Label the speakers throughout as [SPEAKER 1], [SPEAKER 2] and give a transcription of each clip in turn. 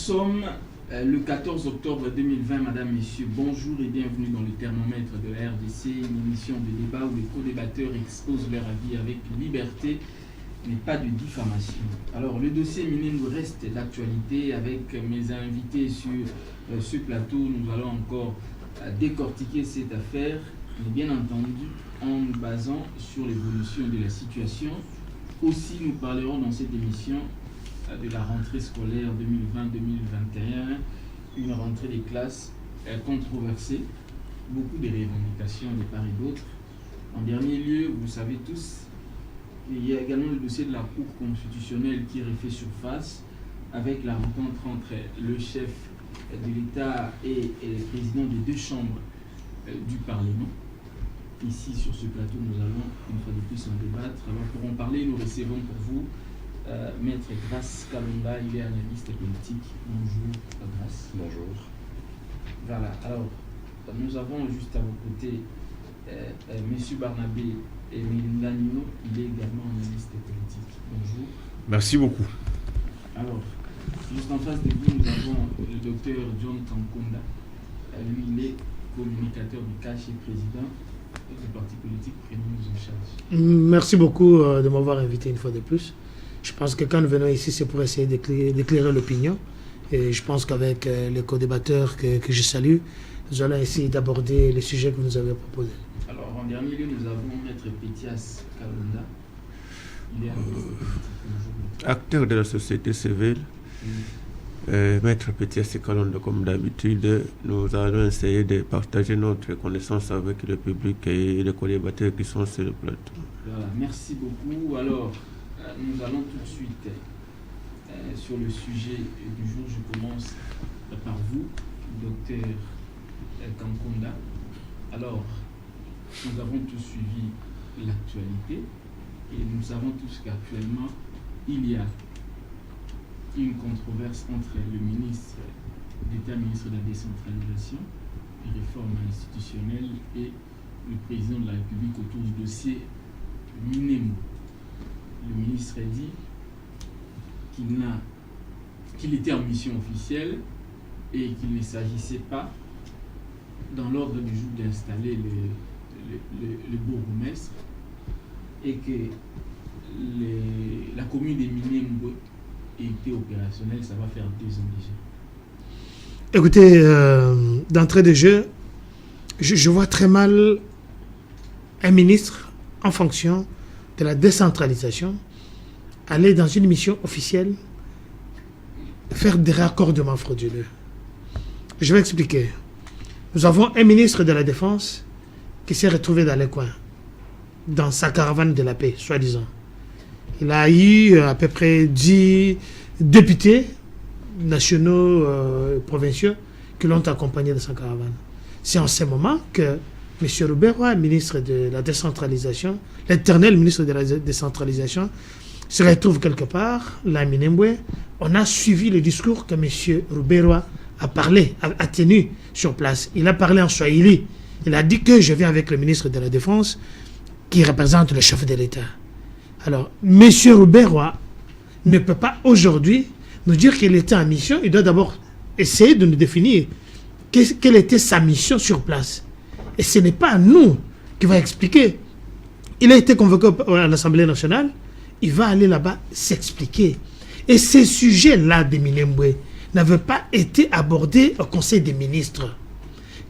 [SPEAKER 1] sommes le 14 octobre 2020, Madame, Messieurs, bonjour et bienvenue dans le thermomètre de la RDC, une émission de débat où les co-débatteurs exposent leur avis avec liberté, mais pas de diffamation. Alors, le dossier Minembwe reste d'actualité. Avec mes invités sur ce plateau, nous allons encore décortiquer cette affaire, mais bien entendu en nous basant sur l'évolution de la situation. Aussi, nous parlerons dans cette émission de la rentrée scolaire 2020-2021, une rentrée des classes controversée, beaucoup de revendications de part et d'autre. En dernier lieu, vous savez tous, il y a également le dossier de la Cour constitutionnelle qui refait surface avec la rencontre entre le chef de l'État et le président des deux chambres du Parlement. Ici, sur ce plateau, nous allons une fois de plus en débattre. Alors, pour en parler, nous recevons pour vous Maître Grace Kalonda, il est analyste politique. Bonjour, Grace.
[SPEAKER 2] Bonjour.
[SPEAKER 1] Voilà, alors, nous avons juste à vos côtés M. Barnabé et Mélindanio, il est également analyste politique. Bonjour.
[SPEAKER 2] Merci beaucoup.
[SPEAKER 1] Alors, juste en face de vous, nous avons le docteur John Kankonda. Lui, il est communicateur du CACH et président du parti politique Prenons-nous en charge.
[SPEAKER 3] Merci beaucoup de m'avoir invité une fois de plus. Je pense que quand nous venons ici, c'est pour essayer d'éclairer l'opinion. Et je pense qu'avec les co-débatteurs que je salue, nous allons essayer d'aborder les sujets que vous nous avez proposés.
[SPEAKER 1] Alors, en dernier lieu, nous avons Maître Pétias Kalonda. Il est
[SPEAKER 4] acteur de la société civile. Maître Pétias Kalonda, comme d'habitude, nous allons essayer de partager notre connaissance avec le public et les co-débatteurs qui sont sur le plateau.
[SPEAKER 1] Voilà, merci beaucoup. Alors, nous allons tout de suite sur le sujet du jour. Je commence par vous, docteur Kankonda. Alors, nous avons tous suivi l'actualité et nous savons tous qu'actuellement, il y a une controverse entre le ministre d'État, ministre de la décentralisation et réforme institutionnelle et le président de la République autour du dossier Minembwe. Le ministre a dit qu'il était en mission officielle et qu'il ne s'agissait pas, dans l'ordre du jour, d'installer le bourgmestre et que la commune de Minembwe était opérationnelle, ça va faire 2 ans déjà.
[SPEAKER 3] Écoutez, d'entrée de jeu, je vois très mal un ministre en fonction de la décentralisation aller dans une mission officielle faire des raccordements frauduleux. Je vais expliquer. Nous avons un ministre de la Défense qui s'est retrouvé dans les coins, dans sa caravane de la paix, soi-disant. Il a eu à peu près 10 députés nationaux, provinciaux, qui l'ont accompagné dans sa caravane. C'est en ce moment que M. Rouberois, ministre de la décentralisation, l'éternel ministre de la décentralisation, se retrouve quelque part, là à Minembwe. On a suivi le discours que M. Rouberois a tenu sur place. Il a parlé en Swahili. Il a dit que je viens avec le ministre de la Défense qui représente le chef de l'État. Alors, M. Rouberois ne peut pas aujourd'hui nous dire qu'il était en mission. Il doit d'abord essayer de nous définir quelle était sa mission sur place. Et ce n'est pas à nous qui va expliquer. Il a été convoqué à l'Assemblée nationale. Il va aller là-bas s'expliquer. Et ces sujets-là de Minembwe n'avaient pas été abordés au Conseil des ministres.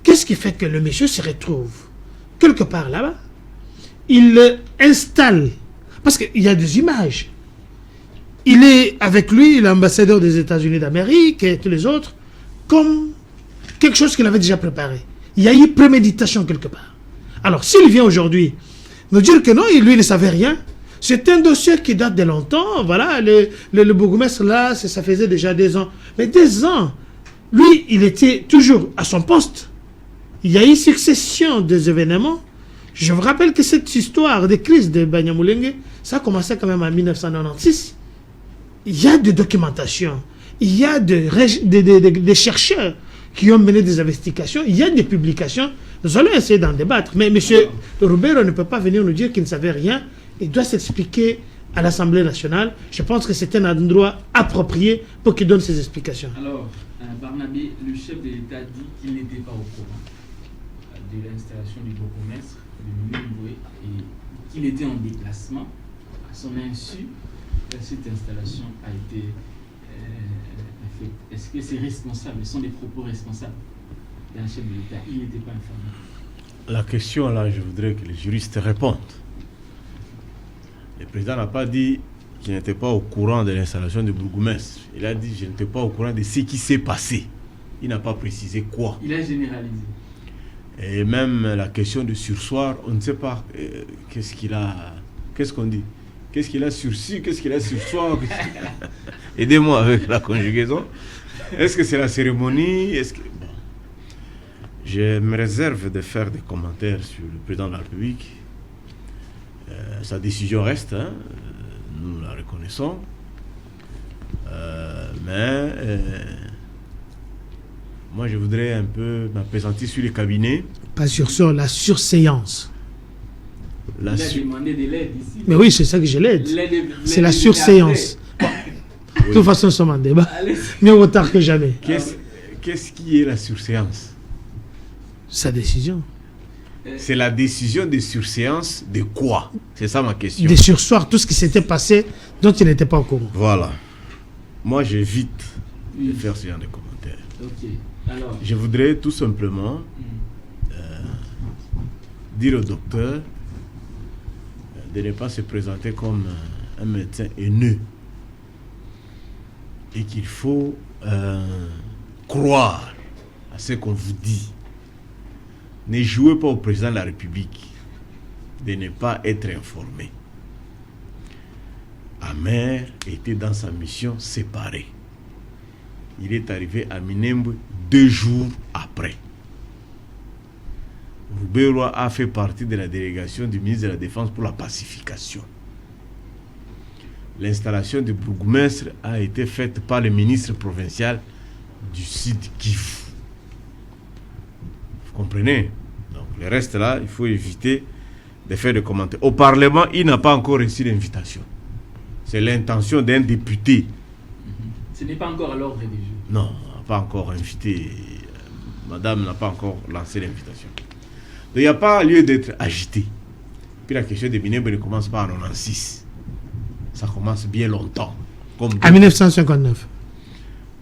[SPEAKER 3] Qu'est-ce qui fait que le monsieur se retrouve quelque part là-bas? Il installe, parce qu'il y a des images. Il est avec lui, l'ambassadeur des États-Unis d'Amérique et tous les autres, comme quelque chose qu'il avait déjà préparé. Il y a eu préméditation quelque part. Alors, s'il vient aujourd'hui nous dire que non, lui, il ne savait rien, c'est un dossier qui date de longtemps. Voilà, le bourgmestre là, ça faisait déjà 2 ans. Mais 2 ans, lui, il était toujours à son poste. Il y a eu succession des événements. Je vous rappelle que cette histoire de crise de Banyamulenge, ça a commencé quand même en 1996. Il y a des documentations, il y a des chercheurs qui ont mené des investigations, il y a des publications. Nous allons essayer d'en débattre. Mais M. Rouberois ne peut pas venir nous dire qu'il ne savait rien. Il doit s'expliquer à l'Assemblée nationale. Je pense que c'est un endroit approprié pour qu'il donne ses explications.
[SPEAKER 1] Alors, Barnabé, le chef de l'État dit qu'il n'était pas au courant de l'installation du bourgmestre de Minembwe et qu'il était en déplacement. À son insu, cette installation a été faite. Est-ce que c'est responsable? Ce sont des propos responsables d'un chef de l'État? Il n'était pas informé.
[SPEAKER 2] La question là, je voudrais que les juristes répondent. Le président n'a pas dit qu'il n'était pas au courant de l'installation du bourgmestre. Il a dit je n'étais pas au courant de ce qui s'est passé. Il n'a pas précisé quoi.
[SPEAKER 1] Il a généralisé.
[SPEAKER 2] Et même la question de sursoir, on ne sait pas qu'est-ce qu'il a. Qu'est-ce qu'on dit? Qu'est-ce qu'il a sursis? Qu'est-ce qu'il a sursoir? Aidez-moi avec la conjugaison. Est-ce que c'est la cérémonie? Est-ce que... Bon. Je me réserve de faire des commentaires sur le président de la République. Sa décision reste, hein, nous la reconnaissons. Mais moi, je voudrais un peu m'appesantir sur les cabinets.
[SPEAKER 3] Pas sur la surséance.
[SPEAKER 1] Il a demandé de l'aide ici.
[SPEAKER 3] Mais oui, c'est ça que je l'aide. C'est la surséance. De toute façon, nous sommes en débat. Mieux vaut tard que jamais.
[SPEAKER 2] Qu'est-ce qui est la surséance?
[SPEAKER 3] Sa décision.
[SPEAKER 2] C'est la décision de surséance de quoi? C'est ça ma question.
[SPEAKER 3] De sursoir tout ce qui s'était passé dont il n'était pas au courant.
[SPEAKER 2] Voilà. Moi, j'évite de faire ce genre de commentaires.
[SPEAKER 1] Ok. Alors.
[SPEAKER 2] Je voudrais tout simplement dire au docteur de ne pas se présenter comme un médecin haineux et qu'il faut croire à ce qu'on vous dit. Ne jouez pas au président de la République de ne pas être informé. Amer était dans sa mission séparée. Il est arrivé à Minembwe 2 jours après. Roubaix-Roy a fait partie de la délégation du ministre de la Défense pour la pacification. L'installation du bourgmestre a été faite par le ministre provincial du Sud Kivu. Vous comprenez? Donc le reste là, il faut éviter de faire des commentaires. Au Parlement, il n'a pas encore reçu l'invitation. C'est l'intention d'un député.
[SPEAKER 1] Ce n'est pas encore à l'ordre du jour.
[SPEAKER 2] Non, pas encore invité. Madame n'a pas encore lancé l'invitation. Donc il n'y a pas lieu d'être agité. Puis la question de Minembwe ne commence pas en 1996. Ça commence bien longtemps.
[SPEAKER 3] En 1959.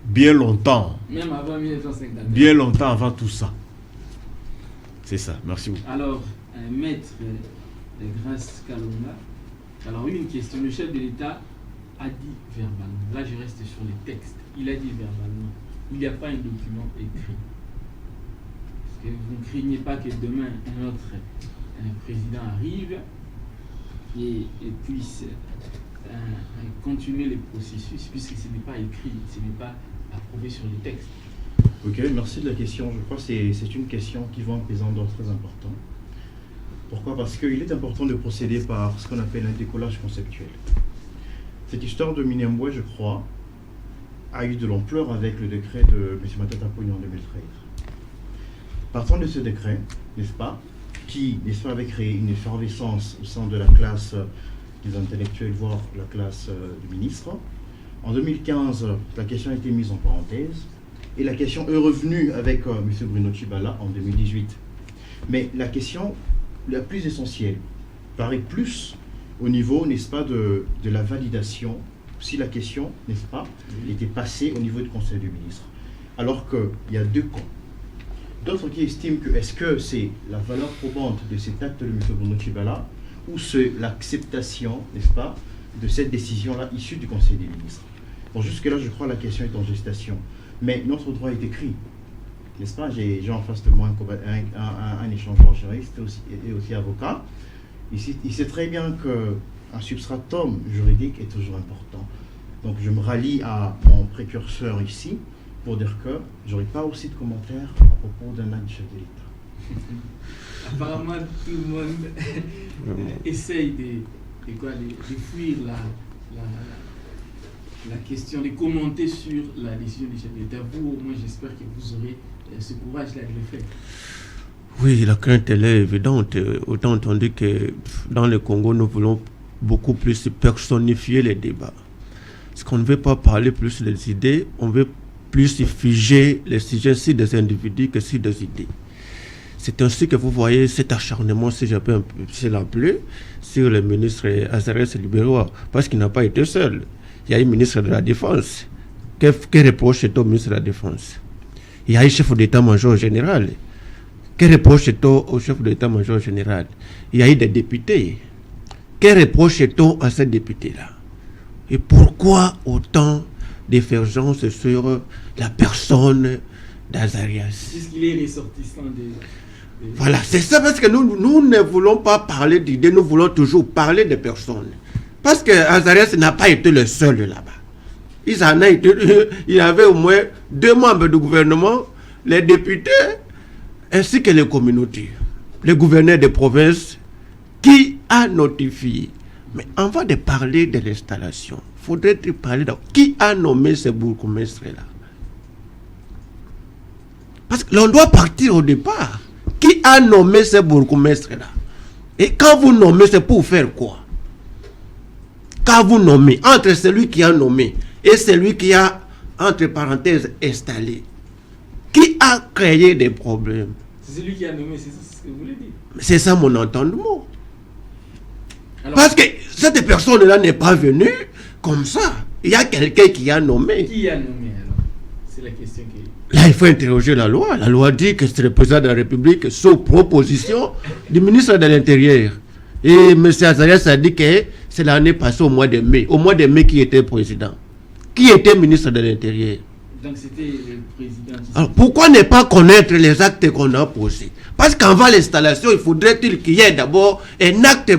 [SPEAKER 2] Bien longtemps.
[SPEAKER 1] Même avant 1959.
[SPEAKER 2] Bien longtemps avant tout ça. C'est ça. Merci beaucoup.
[SPEAKER 1] Alors, maître Grace Kalonga, alors une question. Le chef de l'État a dit verbalement, là je reste sur les textes, il a dit verbalement, il n'y a pas un document écrit. Parce que vous ne craignez pas que demain un autre président arrive et puisse continuer les processus, puisque ce n'est pas écrit, ce n'est pas approuvé sur les textes.
[SPEAKER 5] Ok, merci de la question. Je crois que c'est une question qui va en pesant d'ordre très important. Pourquoi? Parce qu'il est important de procéder par ce qu'on appelle un décollage conceptuel. Cette histoire de Minembwe, je crois, a eu de l'ampleur avec le décret de M. Matata Ponyo en 2013. Partant de ce décret, n'est-ce pas, qui, n'est-ce pas, avait créé une effervescence au sein de la classe des intellectuels, voire la classe du ministre. En 2015, la question a été mise en parenthèse et la question est revenue avec M. Bruno Tshibala en 2018. Mais la question la plus essentielle paraît plus au niveau, n'est-ce pas, de la validation, si la question, n'est-ce pas, était passée au niveau du Conseil des ministres. Alors qu'il y a 2 camps. D'autres qui estiment que est-ce que c'est la valeur probante de cet acte de M. Bruno Tshibala ou c'est l'acceptation, n'est-ce pas, de cette décision-là issue du Conseil des ministres. Bon, jusque-là, je crois que la question est en gestation. Mais notre droit est écrit, n'est-ce pas? J'ai en face de moi un échangeur juriste et aussi avocat. Il sait très bien qu'un substratum juridique est toujours important. Donc je me rallie à mon précurseur ici pour dire que je n'aurai pas aussi de commentaires à propos d'un acte du chef de l'État.
[SPEAKER 1] Apparemment, tout le monde essaye de fuir la question, de commenter sur la décision du chef de l'État. Vous, au moins, j'espère que vous aurez ce courage-là de le faire.
[SPEAKER 4] Oui, la crainte elle est évidente. Autant entendu que dans le Congo, nous voulons beaucoup plus personnifier les débats. Parce qu'on ne veut pas parler plus des idées, on veut plus figer les sujets sur des individus que sur des idées. C'est ainsi que vous voyez cet acharnement, si je peux un peu l'appeler, sur le ministre Azarès Libérois, parce qu'il n'a pas été seul. Il y a eu ministre de la Défense. Que reproche-t-on au ministre de la Défense? Il y a eu chef d'état-major général. Que reproche-t-on au chef d'état-major général? Il y a eu des députés. Que reproche-t-on à ces députés-là? Et pourquoi autant d'effervescence sur la personne d'Azarias?
[SPEAKER 1] Puisqu'il est ressortissant des...
[SPEAKER 4] Voilà, c'est ça, parce que nous ne voulons pas parler d'idées, nous voulons toujours parler de personnes. Parce que Azarias n'a pas été le seul là-bas. Il y avait au moins 2 membres du gouvernement, les députés, ainsi que les communautés, les gouverneurs de province, qui a notifié. Mais avant de parler de l'installation, il faudrait parler de qui a nommé ce bourgmestre-là. Parce que l'on doit partir au départ. Qui a nommé ce bourgmestre-là? Et quand vous nommez, c'est pour faire quoi? Quand vous nommez, entre celui qui a nommé et celui qui a, entre parenthèses, installé, qui a créé des problèmes?
[SPEAKER 1] C'est celui qui a nommé, c'est ça ce que vous voulez dire? C'est
[SPEAKER 4] ça mon entendement. Alors, parce que cette personne-là n'est pas venue comme ça. Il y a quelqu'un qui a nommé.
[SPEAKER 1] Qui a nommé alors? C'est la question qui est...
[SPEAKER 4] Là, il faut interroger la loi. La loi dit que c'est le président de la République, sous proposition du ministre de l'Intérieur. Et M. Azarias a dit que c'est l'année passée au mois de mai. Au mois de mai, qui était président? Qui était ministre de l'Intérieur?
[SPEAKER 1] Donc c'était le président.
[SPEAKER 4] Alors pourquoi ne pas connaître les actes qu'on a posés? Parce qu'avant l'installation, il faudrait qu'il y ait d'abord un acte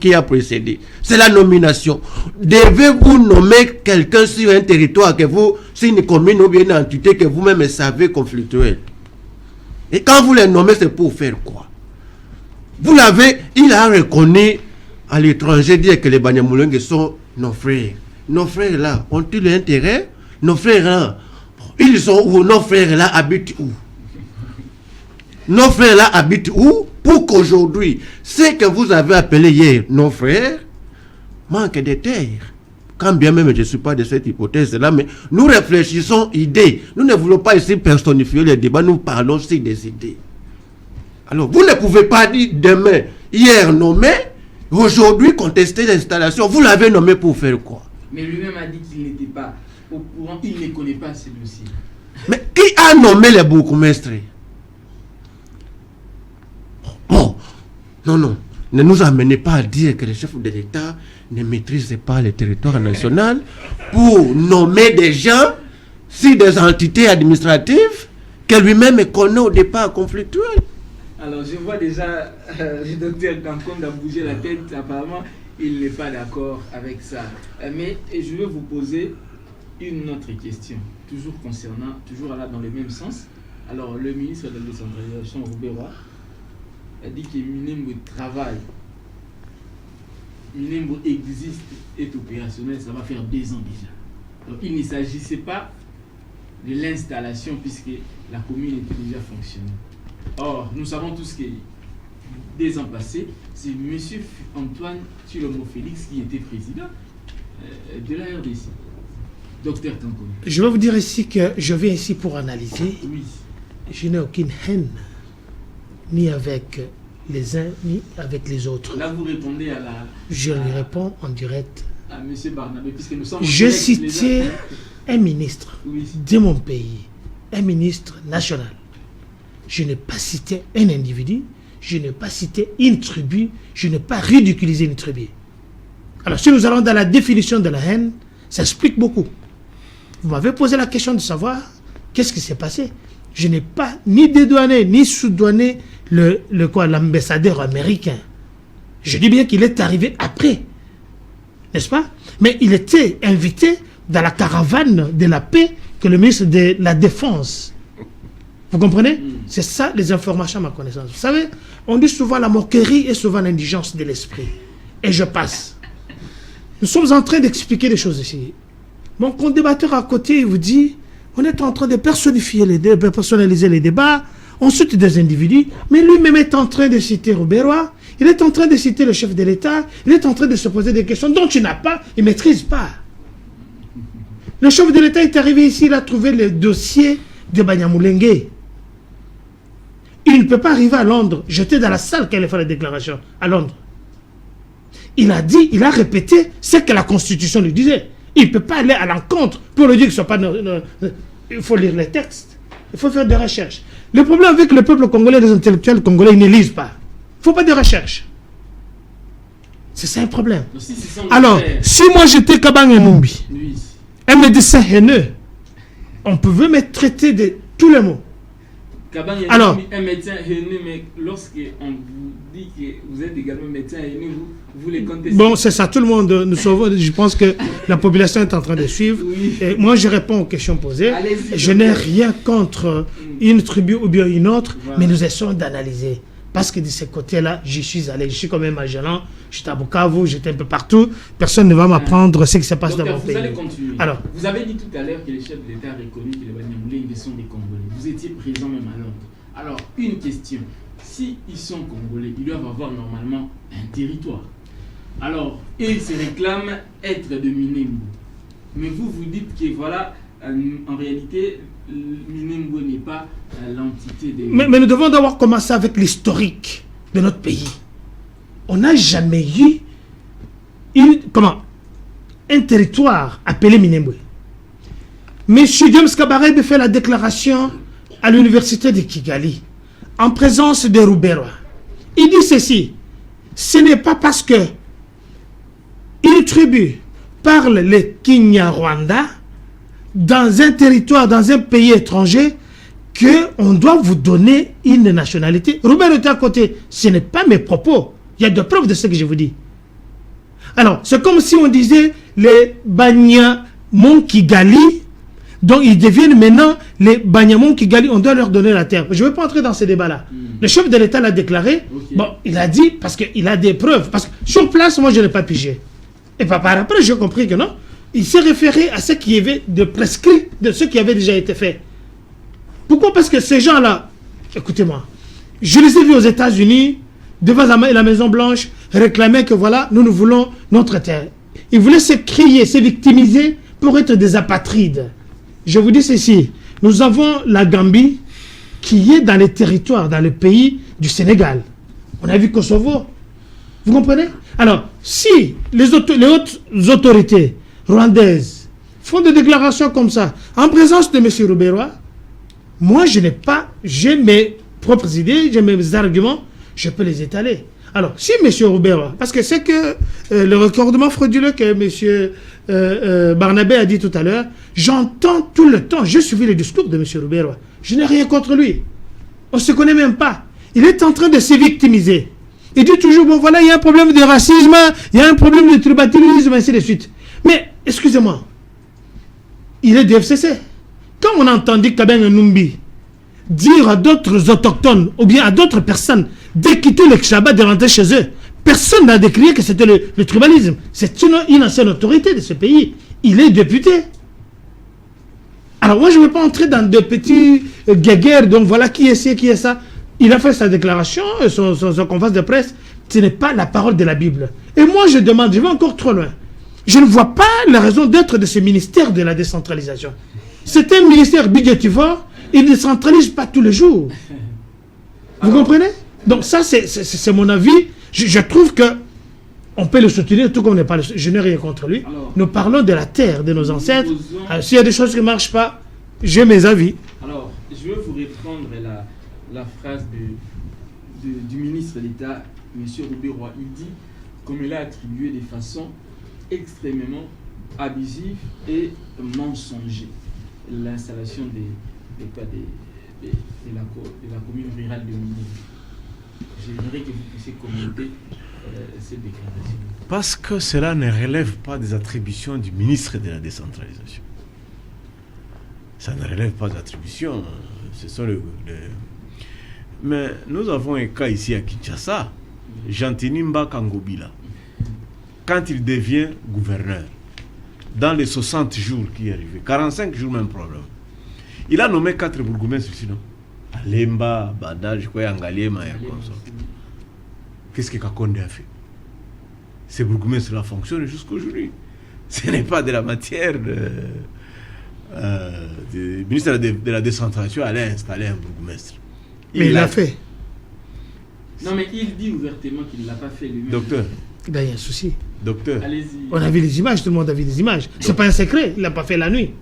[SPEAKER 4] qui a précédé. C'est la nomination. Devez-vous nommer quelqu'un sur un territoire que vous, sur une commune ou bien une entité que vous-même savez conflictuelle? Et quand vous les nommez, c'est pour faire quoi? Vous l'avez, il a reconnu à l'étranger dire que les Banyamulenge sont nos frères. Nos frères là, ont-ils l'intérêt? Nos frères là, ils sont où? Nos frères là habitent où? Nos frères là habitent où? Pour qu'aujourd'hui, ce que vous avez appelé hier nos frères, manque de terre. Quand bien même je ne suis pas de cette hypothèse-là, mais nous réfléchissons idées. Nous ne voulons pas ici personnifier les débats, nous parlons aussi des idées. Alors, vous ne pouvez pas dire demain, hier nommé, aujourd'hui contester l'installation. Vous l'avez nommé pour faire quoi?
[SPEAKER 1] Mais lui-même a dit qu'il n'était pas au courant, il ne connaît pas ce dossier.
[SPEAKER 4] Mais qui a nommé les bourgmestres? Bon, non, ne nous amenez pas à dire que le chef de l'État ne maîtrise pas le territoire national pour nommer des gens sur des entités administratives que lui-même connaît au départ conflictuelles.
[SPEAKER 1] Alors je vois déjà le docteur Kankonde a bougé la tête, apparemment il n'est pas d'accord avec ça. Mais je vais vous poser une autre question, toujours là dans le même sens. Alors le ministre de la décentralisation, Roubérois, a dit que Minembo travaille. Minembo existe, est opérationnel, ça va faire 2 ans déjà. Donc il ne s'agissait pas de l'installation puisque la commune était déjà fonctionnelle. Or, nous savons tous que 2 ans passés, c'est M. Antoine Tshilombo Félix qui était président de la RDC. Docteur Kankonde.
[SPEAKER 3] Je vais vous dire ici que je viens ici pour analyser.
[SPEAKER 1] Oui.
[SPEAKER 3] Je n'ai aucune haine, ni avec les uns, ni avec les autres.
[SPEAKER 1] Là, vous répondez à la...
[SPEAKER 3] Je lui réponds en direct.
[SPEAKER 1] À M. Barnabé, puisque nous sommes...
[SPEAKER 3] Je citais un ministre de mon pays, un ministre national. Je n'ai pas cité un individu, je n'ai pas cité une tribu, je n'ai pas ridiculisé une tribu. Alors, si nous allons dans la définition de la haine, ça explique beaucoup. Vous m'avez posé la question de savoir qu'est-ce qui s'est passé. Je n'ai pas ni dédouané, ni sous-douané l'ambassadeur américain. Je dis bien qu'il est arrivé après, n'est-ce pas? Mais il était invité dans la caravane de la paix que le ministre de la Défense. Vous comprenez? C'est ça les informations à ma connaissance. Vous savez, on dit souvent la moquerie et souvent l'indigence de l'esprit. Et je passe. Nous sommes en train d'expliquer des choses ici. Mon condébatteur à côté vous dit, on est en train de personnaliser les débats, On cite des individus, mais lui-même est en train de citer Rouberois, il est en train de citer le chef de l'État, il est en train de se poser des questions dont il n'a pas, il ne maîtrise pas. Le chef de l'État est arrivé ici, il a trouvé le dossier de Banyamulenge. Il ne peut pas arriver à Londres. J'étais dans la salle quand il a fait la déclaration, à Londres. Il a dit, il a répété ce que la Constitution lui disait. Il ne peut pas aller à l'encontre pour lui dire que ce soit pas... il faut lire les textes. Il faut faire des recherches. Le problème avec le peuple congolais, les intellectuels congolais, ils ne lisent pas. Il ne faut pas de recherche. C'est ça le problème. Alors, si moi j'étais Kabang Numbi, un médecin haineux, on pouvait me traiter de tous les mots.
[SPEAKER 1] Alors, un médecin haineux, mais lorsqu'on vous dit que vous êtes également médecin haineux, vous les contestez.
[SPEAKER 3] Bon, c'est ça, tout le monde, nous sauvons, je pense que la population est en train de suivre. Oui. Et moi, je réponds aux questions posées. Je n'ai rien contre une tribu ou bien une autre, voilà. Mais nous essayons d'analyser. Parce que de ce côté-là, j'y suis allé. Je suis quand même à Magellan, j'étais à Bukavu, j'étais un peu partout. Personne ne va m'apprendre ce qui se passe dans mon pays.
[SPEAKER 1] Allez continuer. Alors, vous avez dit tout à l'heure que les chefs de l'État reconnu que les Banyamulenge sont des Congolais. Vous étiez présent même à Londres. Alors, une question. Si ils sont Congolais, ils doivent avoir normalement un territoire. Alors, ils se réclament être de Minembwe. Mais vous dites que voilà, en réalité, Minembwe n'est pas l'entité des...
[SPEAKER 3] Mais nous devons d'abord commencer avec l'historique de notre pays. On n'a jamais eu un territoire appelé Minembwe. Monsieur James Kabarebe fait la déclaration à l'université de Kigali, en présence de Rouberois. Il dit ceci: ce n'est pas parce que une tribu parle le Kinyarwanda dans un territoire, dans un pays étranger, qu'on doit vous donner une nationalité. Rouberois est à côté. Ce n'est pas mes propos. Il y a des preuves de ce que je vous dis. Alors, c'est comme si on disait les Banyamon Kigali, donc ils deviennent maintenant les Banyamon Kigali, on doit leur donner la terre. Je ne vais pas entrer dans ce débat-là. Le chef de l'État l'a déclaré. Okay. Bon, il a dit, parce qu'il a des preuves. Parce que sur place, moi, je n'ai pas pigé. Et par après, j'ai compris que non. Il s'est référé à ce qui y avait de prescrit, de ce qui avait déjà été fait. Pourquoi? Parce que ces gens-là, écoutez-moi, je les ai vus aux États-Unis, devant la Maison Blanche, réclamer que voilà, nous voulons notre terre. Ils voulaient se crier, se victimiser pour être des apatrides. Je vous dis ceci, nous avons la Gambie qui est dans les territoires, dans le pays du Sénégal. On a vu Kosovo. Vous comprenez? Alors, si les hautes autorités rwandaises font des déclarations comme ça, en présence de M. Rouberois, moi, j'ai mes propres idées, j'ai mes arguments, je peux les étaler. Alors, si M. Rouberois, parce que c'est que le recordement frauduleux que M. Barnabé a dit tout à l'heure, j'entends tout le temps, j'ai suivi le discours de M. Rouberois. Je n'ai rien contre lui. On ne se connaît même pas. Il est en train de se victimiser. Il dit toujours, bon voilà, il y a un problème de racisme, il y a un problème de tribalisme, ainsi de suite. Mais, excusez-moi, il est du FCC. Quand on a entendu Kabeng Numbi dire à d'autres autochtones, ou bien à d'autres personnes, de quitter le Kshaba, de rentrer chez eux, personne n'a décrié que c'était le tribalisme. C'est une ancienne autorité de ce pays. Il est député. Alors moi, je ne vais pas entrer dans de petits guéguerres, donc voilà qui est ci, qui est ça. Il a fait sa déclaration, son conférence de presse. Ce n'est pas la parole de la Bible. Et moi, je demande, je vais encore trop loin. Je ne vois pas la raison d'être de ce ministère de la décentralisation. C'est un ministère budgétivore, il ne décentralise pas tous les jours. Vous comprenez? Donc ça, c'est mon avis. Je trouve que on peut le soutenir, tout comme on n'est pas le soutenir. Je n'ai rien contre lui. Alors, nous parlons de la terre de nos ancêtres. S'il y a des choses qui ne marchent pas, j'ai mes avis.
[SPEAKER 1] Alors, je vais vous reprendre la phrase du ministre d'État, M. Rouberois. Il dit, comme il a attribué de façon extrêmement abusive et mensongère l'installation de la commune rurale de Minembwe. J'aimerais que vous puissiez commenter cette déclaration.
[SPEAKER 2] Parce que cela ne relève pas des attributions du ministre de la décentralisation. Ça ne relève pas d'attributions. Ce sont Mais nous avons un cas ici à Kinshasa, Jean-Tinimba Kangobila. Quand il devient gouverneur, dans les 60 jours qui est arrivé, 45 jours même problème, il a nommé 4 bourgmestres sinon. Alemba, Bada, je crois, Angaliema et comme ça. Qu'est-ce que Kakonde a fait? Ces bourgmestres-là fonctionnent jusqu'aujourd'hui. Ce n'est pas de la matière du ministère de la décentralisation allait installer un bourgmestre.
[SPEAKER 3] Mais il l'a fait.
[SPEAKER 1] Non, mais il dit ouvertement qu'il ne l'a pas fait lui-même.
[SPEAKER 2] Docteur.
[SPEAKER 3] Il y a un souci.
[SPEAKER 2] Docteur.
[SPEAKER 1] Allez-y.
[SPEAKER 3] On a vu les images, tout le monde a vu les images. C'est pas un secret, il l'a pas fait la nuit.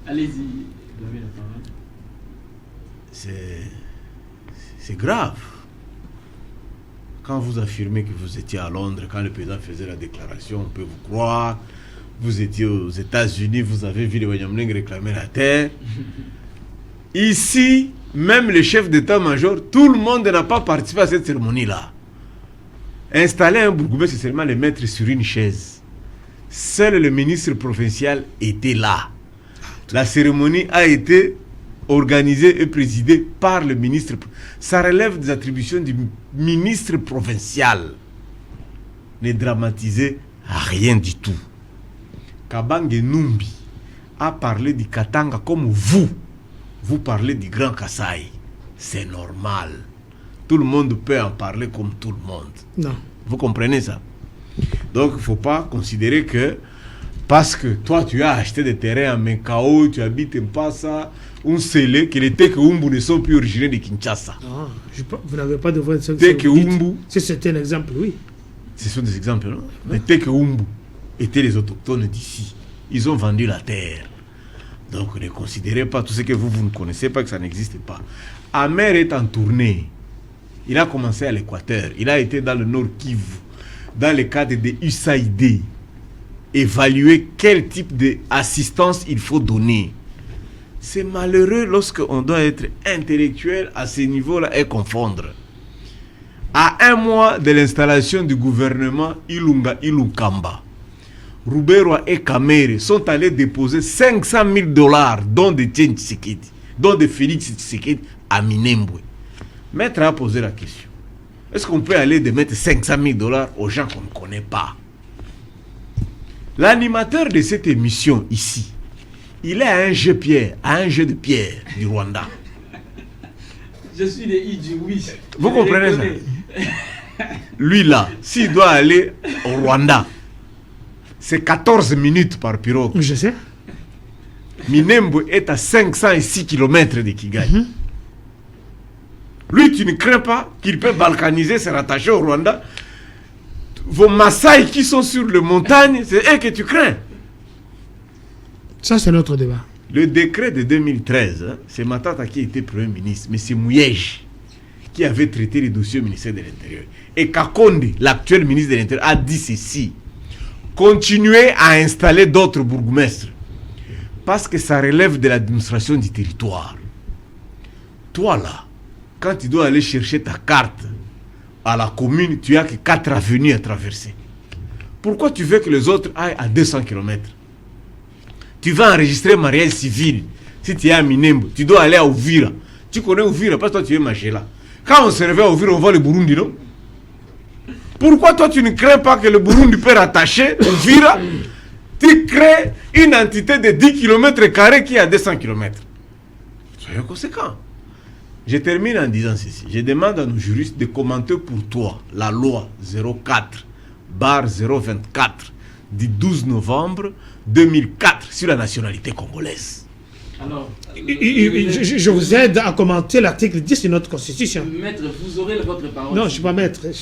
[SPEAKER 1] Allez-y, vous avez la parole.
[SPEAKER 2] C'est grave. Quand vous affirmez que vous étiez à Londres, quand le président faisait la déclaration, on peut vous croire. Vous étiez aux États-Unis, vous avez vu les Wanyamulenge réclamer la terre. Ici, même le chef d'état-major, tout le monde n'a pas participé à cette cérémonie-là. Installer un bourgmestre, c'est seulement le mettre sur une chaise. Seul le ministre provincial était là. La cérémonie a été organisée et présidée par le ministre. Ça relève des attributions du ministre provincial. Ne dramatisez rien du tout. Kabange Numbi a parlé du Katanga comme vous parlez du Grand Kasaï. C'est normal. Tout le monde peut en parler comme tout le monde.
[SPEAKER 3] Non.
[SPEAKER 2] Vous comprenez ça? Donc il ne faut pas considérer que parce que toi tu as acheté des terrains à Menkao, tu habites en Passa, un scellé, que les Teke Umbu ne sont plus originaires de Kinshasa.
[SPEAKER 3] Non, vous n'avez pas de voir ça.
[SPEAKER 2] Teke Umbu.
[SPEAKER 3] Si c'était un exemple, oui.
[SPEAKER 2] Ce sont des exemples, non? Mais Teke Umbu étaient les autochtones d'ici. Ils ont vendu la terre. Donc ne considérez pas tout ce que vous ne connaissez pas, que ça n'existe pas. Amer est en tournée. Il a commencé à l'Équateur. Il a été dans le Nord Kivu, dans le cadre de USAID. Évaluer quel type d'assistance il faut donner. C'est malheureux lorsqu'on doit être intellectuel à ce niveau-là et confondre. À un mois de l'installation du gouvernement Ilunga Ilukamba, Rouberwa et Kamere sont allés déposer $500 000 dont de Tien Tshisekedi, dont de Félix Tshisekedi à Minembwe. Maître a posé la question. Est-ce qu'on peut aller de mettre $500 000 aux gens qu'on ne connaît pas? L'animateur de cette émission ici, il est à un jeu de pierre du Rwanda.
[SPEAKER 1] Je suis des Idjoui.
[SPEAKER 2] Vous comprenez ça? Lui là, s'il doit aller au Rwanda, c'est 14 minutes par pirogue.
[SPEAKER 3] Je sais.
[SPEAKER 2] Minembwe est à 506 km de Kigali. Lui, tu ne crains pas qu'il peut balkaniser, se rattacher au Rwanda. Vos Maasai qui sont sur les montagnes, c'est eux que tu crains.
[SPEAKER 3] Ça, c'est notre débat.
[SPEAKER 2] Le décret de 2013, c'est Matata qui était Premier ministre, mais c'est Mouyej qui avait traité les dossiers au ministère de l'Intérieur. Et Kakonde, l'actuel ministre de l'Intérieur, a dit ceci: continuez à installer d'autres bourgmestres, parce que ça relève de l'administration du territoire. Toi là, quand tu dois aller chercher ta carte à la commune, tu n'as que 4 avenues à traverser. Pourquoi tu veux que les autres aillent à 200 km? Tu vas enregistrer mariage civil. Si tu es à Minembwe, tu dois aller à Ouvira. Tu connais Ouvira parce que toi tu es marché là. Quand on se réveille à Ouvira, on voit le Burundi, non? Pourquoi toi tu ne crains pas que le Burundi peut rattacher Ouvira? Tu crées une entité de 10 km² qui est à 200 km. Soyons conséquents. Je termine en disant ceci. Je demande à nos juristes de commenter pour toi la loi 04/024 du 12 novembre 2004 sur la nationalité congolaise.
[SPEAKER 1] Alors,
[SPEAKER 3] je vous aide à commenter l'article 10 de notre constitution.
[SPEAKER 1] maître, vous aurez votre parole.
[SPEAKER 3] Non, je ne suis pas maître.
[SPEAKER 1] Je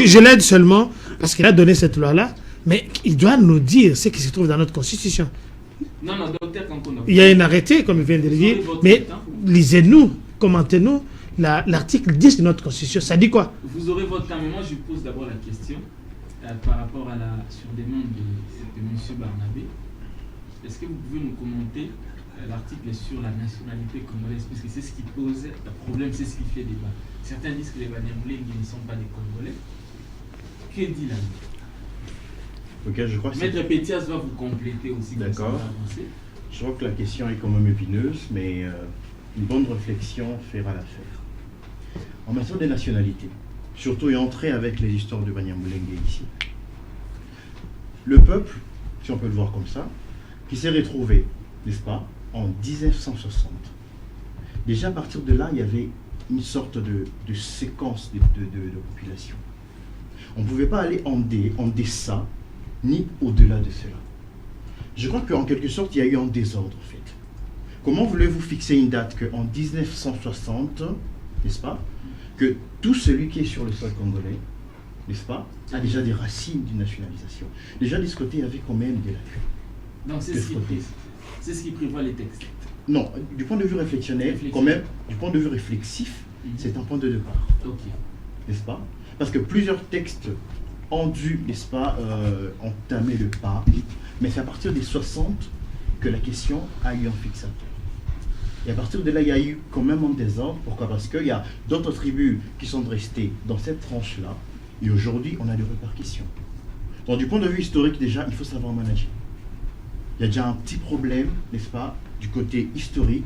[SPEAKER 3] Je l'aide seulement parce qu'il a donné cette loi-là, mais il doit nous dire ce qui se trouve dans notre constitution.
[SPEAKER 1] Non, docteur Kankono.
[SPEAKER 3] Il y a un arrêté, comme il vient de le dire, mais lisez-nous, commentez-nous l'article 10 de notre constitution. Ça dit quoi?
[SPEAKER 1] Vous aurez votre temps, mais moi je vous pose d'abord la question par rapport à la surdemande de M. Barnabé. Est-ce que vous pouvez nous commenter l'article sur la nationalité congolaise, puisque c'est ce qui pose le problème, c'est ce qui fait débat. Certains disent que les Banyamulenge ne sont pas des Congolais. Que dit là?
[SPEAKER 5] Ok, je crois que
[SPEAKER 1] Maître Pétias va vous compléter aussi.
[SPEAKER 5] D'accord. Je crois que la question est quand même épineuse, mais une bonne réflexion fera l'affaire. En matière des nationalités, surtout et entrer avec les histoires de Banyamulenge ici, le peuple, si on peut le voir comme ça, qui s'est retrouvé, n'est-ce pas, en 1960, Déjà à partir de là, il y avait une sorte de séquence de population. On ne pouvait pas aller en deçà, ni au-delà de cela. Je crois qu'en quelque sorte, il y a eu un désordre, en fait. Comment voulez-vous fixer une date qu'en 1960, n'est-ce pas, que tout celui qui est sur le sol congolais, n'est-ce pas, a déjà des racines d'une nationalisation. Déjà, de ce côté, il y avait quand même des lacunes.
[SPEAKER 1] Donc, c'est ce qui prévoit les textes.
[SPEAKER 5] Non, du point de vue réflexionnel, quand même, du point de vue réflexif, c'est un point de départ.
[SPEAKER 1] Ok.
[SPEAKER 5] N'est-ce pas? Parce que plusieurs textes ont dû, n'est-ce pas, entamer le pas, mais c'est à partir des 60 que la question a eu un fixateur. Et à partir de là, il y a eu quand même un désordre. Pourquoi? Parce qu'il y a d'autres tribus qui sont restées dans cette tranche-là, et aujourd'hui, on a des répercussions. Donc, du point de vue historique, déjà, il faut savoir manager. Il y a déjà un petit problème, n'est-ce pas, du côté historique,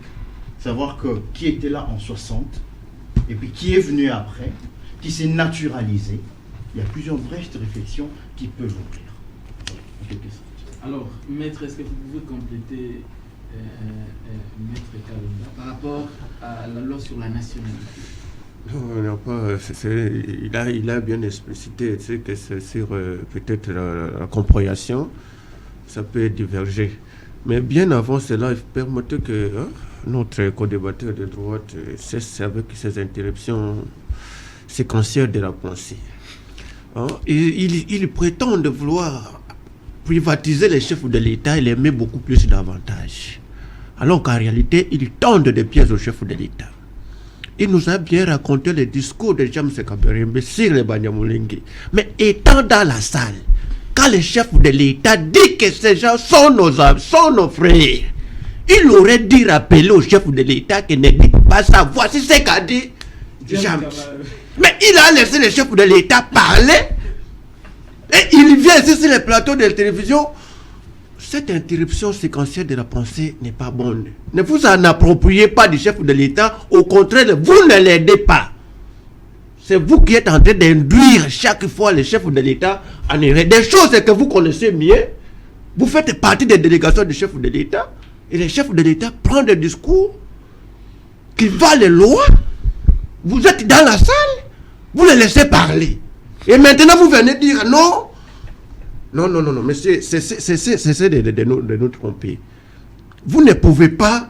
[SPEAKER 5] savoir que qui était là en 60, et puis qui est venu après, qui s'est naturalisé. Il y a plusieurs brèches de réflexion qui peuvent ouvrir, en quelque sorte.
[SPEAKER 1] Alors, maître, est-ce que vous pouvez compléter, maître Kalonda, par rapport à la loi sur la nationalité?
[SPEAKER 4] Non, pas, il a bien explicité, tu sais, que c'est sur peut-être la compréhension, ça peut diverger. Mais bien avant cela, il permettait que notre co-débatteur de droite cesse avec ces interruptions séquentielles de la pensée. Il prétend de vouloir privatiser les chefs de l'État et les mettre beaucoup plus d'avantages. Alors qu'en réalité, il tendent des pièces aux chefs de l'État. Il nous a bien raconté le discours de James Kaberembe sur les Banyamulenge. Mais étant dans la salle, quand le chef de l'État dit que ces gens sont nos amis, sont nos frères, il aurait dû rappeler au chef de l'État qu'il ne dit pas ça. Voici ce qu'a dit James. Mais il a laissé le chef de l'État parler et il vient ici sur les plateaux de télévision. Cette interruption séquentielle de la pensée n'est pas bonne. Ne vous en appropriez pas du chef de l'État. Au contraire, vous ne l'aidez pas. C'est vous qui êtes en train d'induire chaque fois le chef de l'État en erreur. Des choses que vous connaissez mieux. Vous faites partie des délégations du chef de l'État. Et le chef de l'État prend des discours qui valent loin. Vous êtes dans la salle. Vous le laissez parler. Et maintenant, vous venez dire non. Non, mais c'est de nous tromper. Vous ne pouvez pas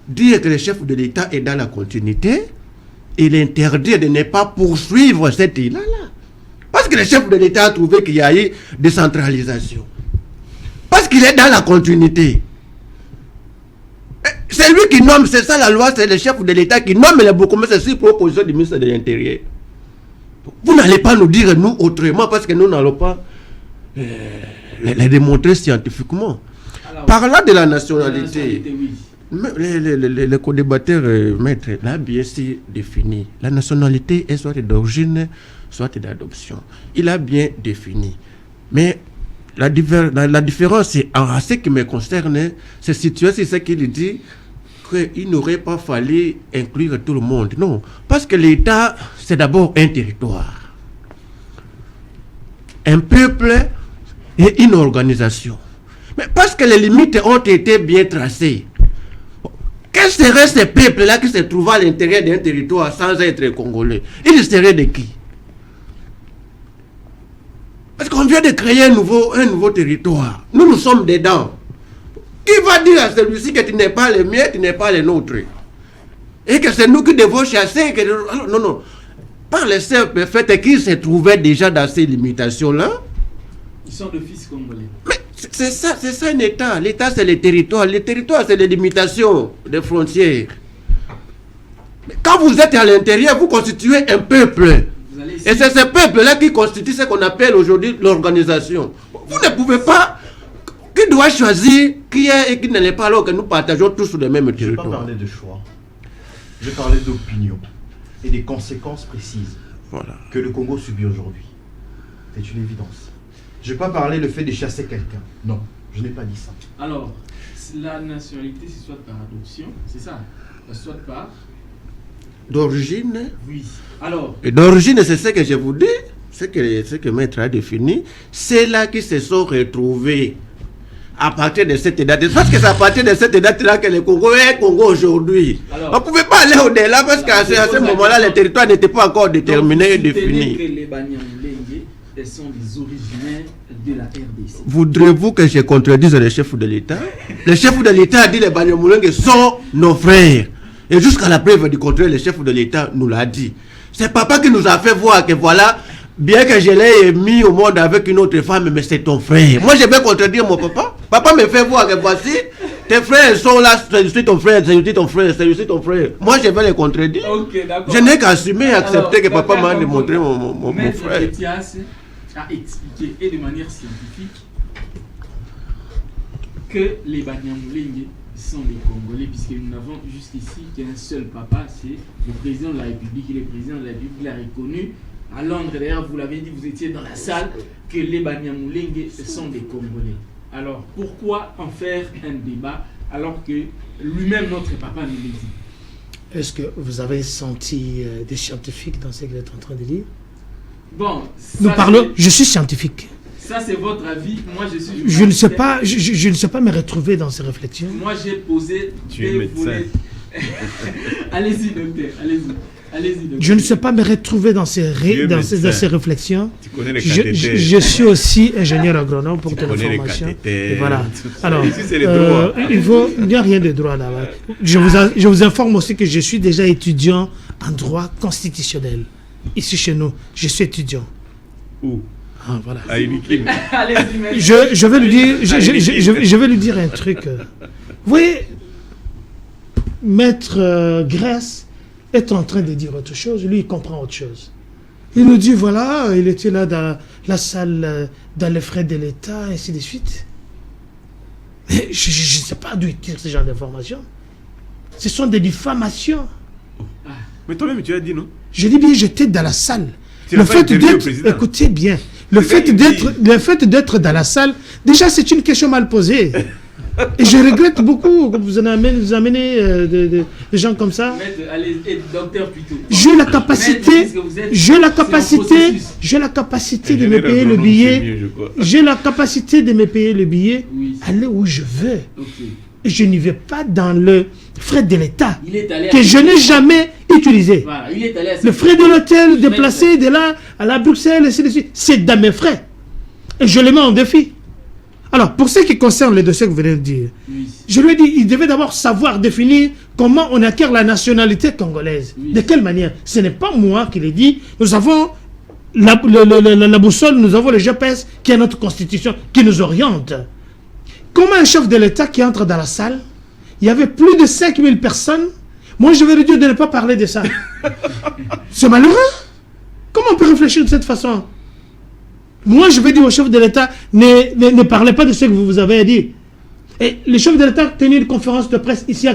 [SPEAKER 4] dire que le chef de l'État est dans la continuité et l'interdire de ne pas poursuivre cette île-là. Parce que le chef de l'État a trouvé qu'il y a eu décentralisation. Parce qu'il est dans la continuité. C'est lui qui nomme, c'est ça la loi, c'est le chef de l'État qui nomme les bourgmestres sur proposition du ministre de l'Intérieur. Vous n'allez pas nous dire nous autrement parce que nous n'allons pas les démontrer scientifiquement. Alors, parlant de la nationalité, oui. Le co-débatteur maître l'a bien défini. La nationalité est soit d'origine, soit d'adoption. Il a bien défini. Mais la différence, en ce qui me concerne, c'est situé sur ce qu'il dit qu'il n'aurait pas fallu inclure tout le monde. Non, parce que l'État, c'est d'abord un territoire, un peuple et une organisation. Mais parce que les limites ont été bien tracées, quels seraient ces peuples-là qui se trouvent à l'intérieur d'un territoire sans être congolais? Ils seraient de qui? Parce qu'on vient de créer un nouveau territoire. Nous sommes dedans. Qui va dire à celui-ci que tu n'es pas le mien, tu n'es pas le nôtre? Et que c'est nous qui devons chasser? Non. Par le simple fait qu'ils se trouvaient déjà dans ces limitations-là.
[SPEAKER 1] Ils sont de fils congolais.
[SPEAKER 4] Mais c'est ça un État. L'État, c'est les territoires. Les territoires, c'est les limitations des frontières. Mais quand vous êtes à l'intérieur, vous constituez un peuple. Et c'est ce peuple-là qui constitue ce qu'on appelle aujourd'hui l'organisation. Vous ne pouvez pas... Qui doit choisir qui est et qui ne l'est pas alors que nous partageons tous sur le même territoire?
[SPEAKER 5] Je ne vais pas parler de choix. Je vais parler d'opinion et des conséquences précises que le Congo subit aujourd'hui. C'est une évidence. Je ne vais pas parler le fait de chasser quelqu'un. Non, je n'ai pas dit ça.
[SPEAKER 1] Alors, la nationalité, c'est soit par adoption, c'est ça? Soit par...
[SPEAKER 4] D'origine?
[SPEAKER 1] Oui. Alors...
[SPEAKER 4] Et d'origine, c'est ce que je vous dis, ce que Maître a défini. C'est là qu'ils se sont retrouvés. à partir de cette date. Parce que c'est à partir de cette date-là que le Congo est Congo aujourd'hui. On ne pouvait pas aller au-delà parce qu'à ce moment-là, le territoire n'était pas encore déterminé et défini.
[SPEAKER 1] Que les Banyamulenge sont des originaires de la RDC.
[SPEAKER 4] Voudrez-vous que je contredise le chef de l'État? Le chef de l'État a dit que les Banyamulenge sont nos frères. Et jusqu'à la preuve du contraire, le chef de l'État nous l'a dit. C'est papa qui nous a fait voir que voilà, bien que je l'ai mis au monde avec une autre femme, mais c'est ton frère. Moi, je vais contredire mon papa. Papa me fait voir que voici, tes frères sont là, je suis ton frère, je suis ton frère, je suis ton frère. Moi, je vais les contredire.
[SPEAKER 1] Okay,
[SPEAKER 4] je n'ai qu'à assumer et accepter que papa m'a démontré mon frère.
[SPEAKER 1] Petias a expliqué, et de manière scientifique, que les Banyamulenge sont les Congolais, puisque nous n'avons jusqu'ici qu'un seul papa, c'est le président de la République. Et le président de la République l'a reconnu à Londres. D'ailleurs, vous l'avez dit, vous étiez dans la salle, que les Banyamulenge sont des Congolais. Alors, pourquoi en faire un débat alors que lui-même, notre papa, nous l'a dit?
[SPEAKER 3] Est-ce que vous avez senti des scientifiques dans ce que vous êtes en train de dire?
[SPEAKER 1] Bon,
[SPEAKER 3] nous parlons, je suis scientifique.
[SPEAKER 1] Ça, c'est votre avis. Moi, je suis...
[SPEAKER 3] Je ne sais pas, je ne sais pas me retrouver dans ces réflexions.
[SPEAKER 1] Moi, j'ai posé...
[SPEAKER 2] Tu es médecin.
[SPEAKER 1] Allez-y, docteur. Allez-y, docteur.
[SPEAKER 3] Je ne sais pas me retrouver dans ces réflexions.
[SPEAKER 2] Tu connais les cathéters.
[SPEAKER 3] Je suis aussi ingénieur agronome pour ton information. Et voilà. Alors, il n'y a rien de droit là-bas. Je vous informe aussi que je suis déjà étudiant en droit constitutionnel. Ici chez nous, je suis étudiant.
[SPEAKER 2] Où?
[SPEAKER 3] Ah, voilà.
[SPEAKER 1] Je
[SPEAKER 3] vais lui dire, je vais lui dire un truc. Vous voyez, Maître Grèce est en train de dire autre chose. Lui, il comprend autre chose. Il nous dit, voilà, il était là dans la salle, dans les frais de l'État, et ainsi de suite. Mais je ne sais pas d'où il tire ce genre d'informations. Ce sont des diffamations.
[SPEAKER 2] Mais toi-même, tu as dit non?
[SPEAKER 3] Je dis bien, j'étais dans la salle. Le fait d'être, écoutez bien, le fait d'être dans la salle, déjà c'est une question mal posée. Et je regrette beaucoup que vous amenez des gens comme ça.
[SPEAKER 1] Docteur plutôt.
[SPEAKER 3] J'ai la capacité de me payer le billet. J'ai la capacité de me payer le billet, aller où je veux. Et je n'y vais pas dans le frais de l'État que je n'ai jamais utilisé.
[SPEAKER 1] Voilà,
[SPEAKER 3] le frais de l'hôtel, déplacé de là à la Bruxelles, c'est dans mes frais. Et je les mets en défi. Alors, pour ce qui concerne les dossiers que vous venez de dire, je lui ai dit, il devait d'abord savoir définir comment on acquiert la nationalité congolaise. De quelle manière? Ce n'est pas moi qui l'ai dit. Nous avons la boussole, nous avons le GPS qui est notre constitution, qui nous oriente. Comment un chef de l'État qui entre dans la salle, il y avait plus de 5000 personnes, moi je vais lui dire de ne pas parler de ça. C'est malheureux. Comment on peut réfléchir de cette façon? Moi je vais dire au chef de l'État, ne parlez pas de ce que vous avez dit. Et le chef de l'État tenait une conférence de presse ici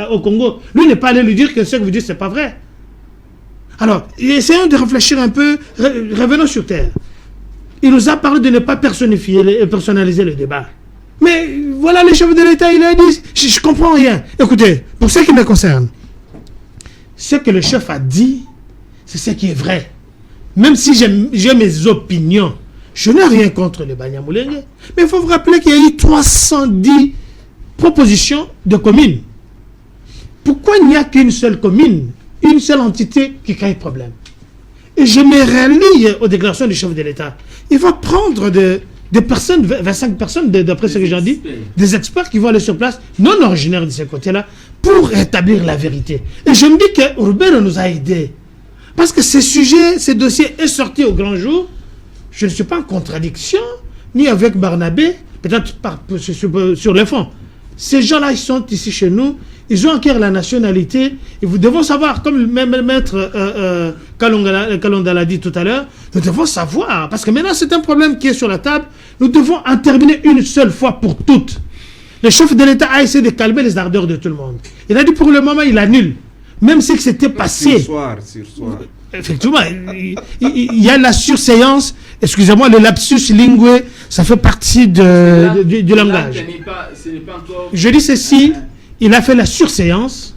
[SPEAKER 3] au Congo. Lui n'est pas allé lui dire que ce que vous dites c'est pas vrai. Alors, essayons de réfléchir un peu, revenons sur terre. Il nous a parlé de ne pas personnaliser le débat. Mais voilà, le chef de l'État, il a dit, je ne comprends rien. Écoutez, pour ce qui me concerne, ce que le chef a dit, c'est ce qui est vrai. Même si j'ai mes opinions, je n'ai rien contre les Banyamulenge. Mais il faut vous rappeler qu'il y a eu 310 propositions de communes. Pourquoi il n'y a qu'une seule commune, une seule entité qui crée problème? Et je me rallie aux déclarations du chef de l'État. Il va prendre des personnes, 25 personnes, d'après ce que j'ai dit, des experts qui vont aller sur place, non originaires de ce côté-là, pour rétablir la vérité. Et je me dis que Urbain nous a aidés. Parce que ce dossier est sorti au grand jour. Je ne suis pas en contradiction, ni avec Barnabé, peut-être sur le fond. Ces gens-là, ils sont ici chez nous, ils ont acquis la nationalité, et vous devez savoir, comme même maître Kalonda l'a dit tout à l'heure, nous devons savoir, parce que maintenant c'est un problème qui est sur la table, nous devons en terminer une seule fois pour toutes. Le chef de l'État a essayé de calmer les ardeurs de tout le monde. Il a dit pour le moment, il annule. Même si c'était passé.
[SPEAKER 2] Sursoir.
[SPEAKER 3] Effectivement, il y a la surséance, excusez-moi, le lapsus lingué, ça fait partie du langage. Je dis ceci, il a fait la surséance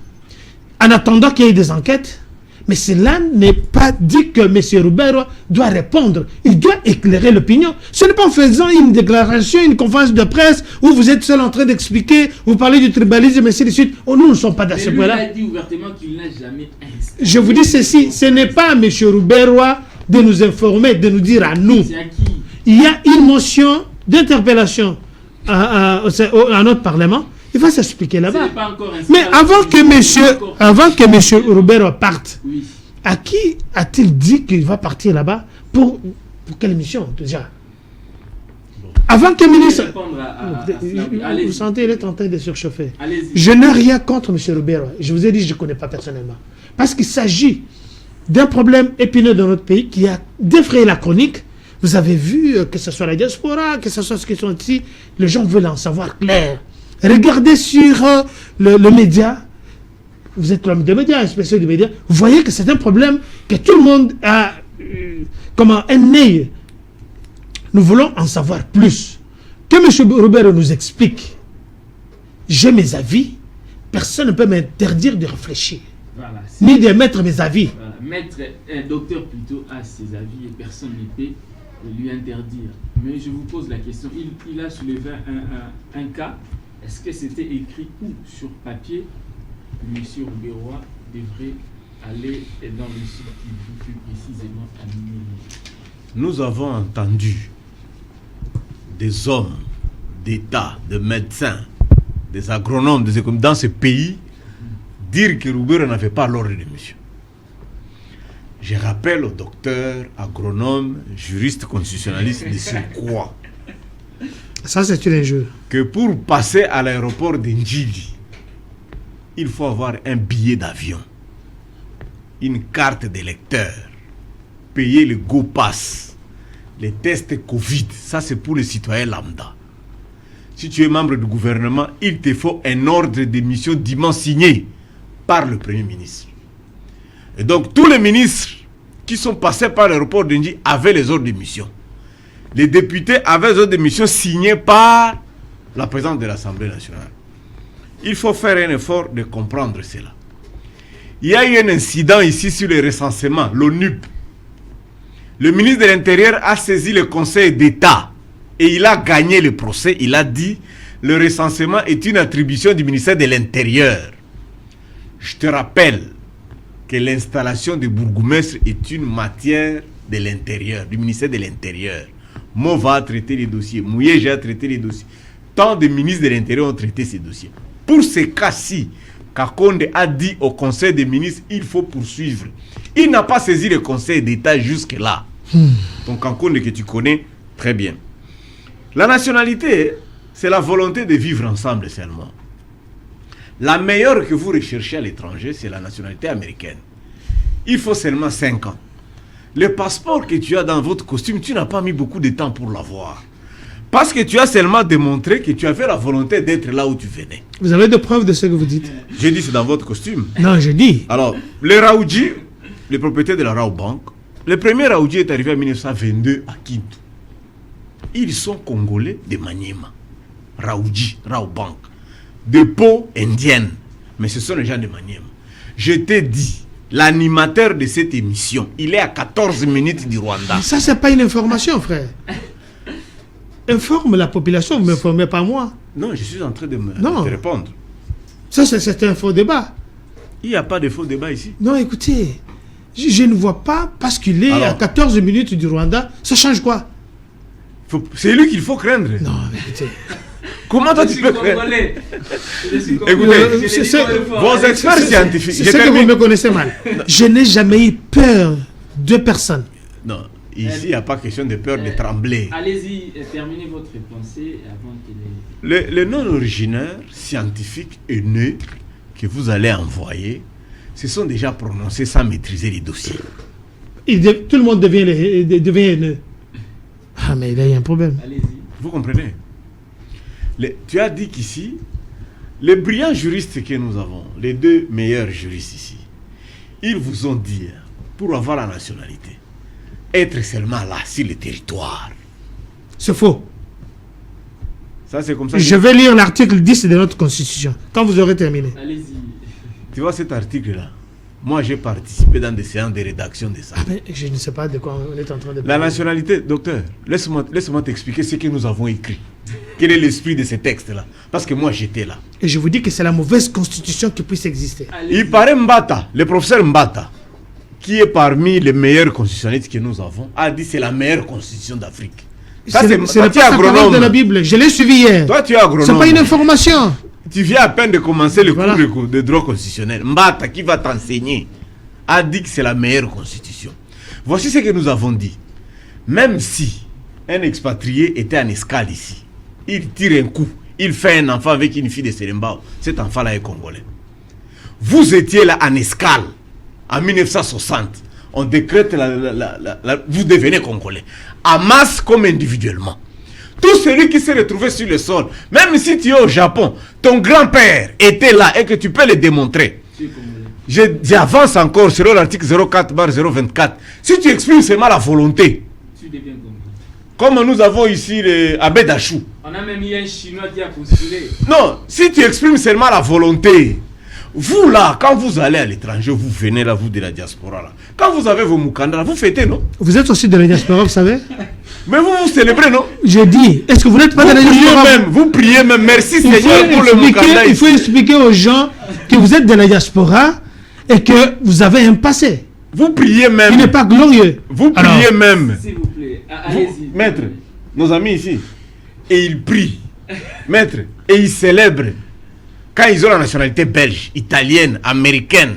[SPEAKER 3] en attendant qu'il y ait des enquêtes, Mais cela n'est pas dit que M. Roubert doit répondre. Il doit éclairer l'opinion. Ce n'est pas en faisant une déclaration, une conférence de presse où vous êtes seul en train d'expliquer, vous parlez du tribalisme, et ainsi de suite. Oh, nous ne sommes pas dans ce point-là.
[SPEAKER 1] Il a dit ouvertement qu'il n'a jamais installé.
[SPEAKER 3] Je vous dis ceci, ce n'est pas à M. Roubert de nous informer, de nous dire à nous.
[SPEAKER 1] C'est à qui?
[SPEAKER 3] Il y a une motion d'interpellation à notre Parlement. Il va s'expliquer
[SPEAKER 1] Ce
[SPEAKER 3] là-bas.
[SPEAKER 1] n'est pas encore installé.
[SPEAKER 3] Mais avant que monsieur Roubert parte,
[SPEAKER 1] Oui.
[SPEAKER 3] à qui a-t-il dit qu'il va partir là-bas pour quelle mission déjà? Avant que le ministre...
[SPEAKER 1] Répondre à
[SPEAKER 3] Vous
[SPEAKER 1] cela. Allez-y.
[SPEAKER 3] sentez, il est en train de surchauffer.
[SPEAKER 1] Allez-y.
[SPEAKER 3] Je n'ai rien contre M. Roubert. Je vous ai dit, je ne connais pas personnellement. Parce qu'il s'agit d'un problème épineux dans notre pays qui a défrayé la chronique. Vous avez vu que ce soit la diaspora, que ce soit ceux qui sont ici, les gens veulent en savoir clair. Regardez sur le média, vous êtes l'homme des médias, un spécialiste des médias, vous voyez que c'est un problème que tout le monde a un œil. Nous voulons en savoir plus. Que M. Roubert nous explique. J'ai mes avis, personne ne peut m'interdire de réfléchir,
[SPEAKER 1] Voilà.
[SPEAKER 3] ni de mettre mes avis.
[SPEAKER 1] Voilà. Maître, un docteur plutôt a ses avis et personne ne peut lui interdire. Mais je vous pose la question, il a soulevé un cas. Est-ce que c'était écrit où sur papier que M. Roubert devrait aller dans le sud Kivu, plus précisément à Minembwe?
[SPEAKER 2] Nous avons entendu des hommes d'État, des médecins, des agronomes, des économistes dans ce pays dire que Roubert n'avait pas l'ordre de mission. Je rappelle au docteur, agronome, juriste constitutionnaliste de surcroît
[SPEAKER 3] Ça, c'est une injure.
[SPEAKER 2] que pour passer à l'aéroport d'Ndjili, il faut avoir un billet d'avion, une carte d'électeur, payer le GoPass, les tests Covid. Ça, c'est pour les citoyens lambda. Si tu es membre du gouvernement, il te faut un ordre de mission dûment signé par le Premier ministre. Et donc, tous les ministres qui sont passés par l'aéroport d'Ndjili avaient les ordres de mission. Les députés avaient les ordres de mission signés par la présidente de l'Assemblée nationale. Il faut faire un effort de comprendre cela. Il y a eu un incident ici sur le recensement, l'ONUP. Le ministre de l'Intérieur a saisi le Conseil d'État et il a gagné le procès. Il a dit le recensement est une attribution du ministère de l'Intérieur. Je te rappelle que l'installation du bourgmestre est une matière de l'Intérieur, du ministère de l'Intérieur. Mova a traité les dossiers, Mouyeja a traité les dossiers. Tant de ministres de l'Intérieur ont traité ces dossiers. Pour ce cas-ci, Kakonde a dit au Conseil des ministres, il faut poursuivre. Il n'a pas saisi le Conseil d'État jusque-là. Donc Kakonde que tu connais très bien. La nationalité, c'est la volonté de vivre ensemble seulement. La meilleure que vous recherchez à l'étranger, c'est la nationalité américaine. Il faut seulement 5 ans. Le passeport que tu as dans votre costume, tu n'as pas mis beaucoup de temps pour l'avoir. Parce que tu as seulement démontré que tu avais la volonté d'être là où tu venais.
[SPEAKER 3] Vous avez des preuves de ce que vous dites?
[SPEAKER 2] J'ai dit c'est dans votre costume.
[SPEAKER 3] Non, je dis.
[SPEAKER 2] Alors, les Raoudji, les propriétaires de la Rao Bank, le premier Raoudji est arrivé en 1922 à Kintu. Ils sont congolais de Maniema. Raoudji, Rao Bank. De peau indienne. Mais ce sont les gens de Maniema. Je t'ai dit, l'animateur de cette émission, il est à 14 minutes du Rwanda.
[SPEAKER 3] Mais ça, c'est pas une information, frère. Informe la population, vous ne m'informez pas moi.
[SPEAKER 2] Non, je suis en train de
[SPEAKER 3] Non.
[SPEAKER 2] te répondre.
[SPEAKER 3] Ça, c'est un faux débat.
[SPEAKER 2] Il n'y a pas de faux débat ici.
[SPEAKER 3] Non, écoutez, je ne vois pas, parce qu'il est
[SPEAKER 2] Alors,
[SPEAKER 3] à 14 minutes du Rwanda, ça change quoi?
[SPEAKER 2] C'est lui qu'il faut craindre.
[SPEAKER 3] Non, écoutez.
[SPEAKER 2] Comment toi
[SPEAKER 1] Je
[SPEAKER 2] tu
[SPEAKER 1] suis
[SPEAKER 2] peux craindre?
[SPEAKER 1] congolais. Je suis congolais.
[SPEAKER 2] Écoutez,
[SPEAKER 1] Je l'ai dit une fois.
[SPEAKER 2] vos experts scientifiques.
[SPEAKER 3] C'est ce que vous me connaissez mal. Je n'ai jamais eu peur de personne.
[SPEAKER 2] Non, ici, il n'y a pas question de peur de trembler.
[SPEAKER 1] Allez-y, terminez votre pensée avant qu'il ait...
[SPEAKER 2] Le nom originaire scientifique et né que vous allez envoyer, se sont déjà prononcés sans maîtriser les dossiers.
[SPEAKER 3] Tout le monde devient haineux. Ah, mais il y a un problème.
[SPEAKER 1] Allez-y.
[SPEAKER 2] Vous comprenez? Tu as dit qu'ici, les brillants juristes que nous avons, les 2 meilleurs juristes ici, ils vous ont dit, pour avoir la nationalité, être seulement là, sur le territoire.
[SPEAKER 3] C'est faux.
[SPEAKER 2] Ça, c'est comme ça.
[SPEAKER 3] Je vais lire l'article 10 de notre Constitution, quand vous aurez terminé.
[SPEAKER 1] Allez-y.
[SPEAKER 2] Tu vois cet article-là? Moi, j'ai participé dans des séances de rédaction de ça.
[SPEAKER 3] Ah, mais je ne sais pas de quoi on est en train de parler.
[SPEAKER 2] La nationalité, docteur, laisse-moi t'expliquer ce que nous avons écrit. Quel est l'esprit de ces textes-là? Parce que moi, j'étais là.
[SPEAKER 3] Et je vous dis que c'est la mauvaise constitution qui puisse exister.
[SPEAKER 1] Allez-y.
[SPEAKER 2] Il paraît Mbata, le professeur Mbata, qui est parmi les meilleurs constitutionnalistes que nous avons, a dit que c'est la meilleure constitution d'Afrique. Ça,
[SPEAKER 3] Ce n'est
[SPEAKER 2] toi,
[SPEAKER 3] pas
[SPEAKER 2] tu es
[SPEAKER 3] sa parole
[SPEAKER 2] agronome.
[SPEAKER 3] de la Bible. Je l'ai suivi hier.
[SPEAKER 2] Toi, tu es agronome.
[SPEAKER 3] C'est pas une information.
[SPEAKER 2] Tu viens à peine de commencer le
[SPEAKER 3] Voilà.
[SPEAKER 2] cours de droit constitutionnel. Mbata, qui va t'enseigner, a dit que c'est la meilleure constitution. Voici ce que nous avons dit. Même si un expatrié était en escale ici, il tire un coup, il fait un enfant avec une fille de Serembao, cet enfant-là est congolais. Vous étiez là en escale en 1960. On décrète vous devenez congolais. En masse comme individuellement. Tout celui qui s'est retrouvé sur le sol, même si tu es au Japon, ton grand-père était là et que tu peux le démontrer.
[SPEAKER 1] Tu es congolais.
[SPEAKER 2] J'avance encore sur l'article 04/024. Si tu exprimes seulement la volonté,
[SPEAKER 1] Tu deviens congolais.
[SPEAKER 2] comme nous avons ici les Abedachou.
[SPEAKER 1] On a même eu un Chinois qui a postulé.
[SPEAKER 2] Non, si tu exprimes seulement la volonté, vous là, quand vous allez à l'étranger, vous venez là, vous de la diaspora là. Quand vous avez vos mukanda, vous fêtez, non?
[SPEAKER 3] Vous êtes aussi de la diaspora, vous savez.
[SPEAKER 2] Mais vous célébrez, non?
[SPEAKER 3] J'ai dit, est-ce que vous n'êtes pas
[SPEAKER 2] Vous
[SPEAKER 3] de la
[SPEAKER 2] priez
[SPEAKER 3] diaspora?
[SPEAKER 2] même, vous priez même. Merci
[SPEAKER 3] Il
[SPEAKER 2] Seigneur pour le mukanda
[SPEAKER 3] il faut
[SPEAKER 2] ici.
[SPEAKER 3] expliquer aux gens que vous êtes de la diaspora et que vous avez un passé
[SPEAKER 2] Vous priez
[SPEAKER 3] qui
[SPEAKER 2] même.
[SPEAKER 3] n'est pas glorieux.
[SPEAKER 2] Vous
[SPEAKER 3] Alors,
[SPEAKER 2] priez même.
[SPEAKER 1] S'il vous plaît.
[SPEAKER 2] Vous,
[SPEAKER 1] Allez-y.
[SPEAKER 2] maître, nos amis ici, et ils prient, maître, et ils célèbrent quand ils ont la nationalité belge, italienne, américaine.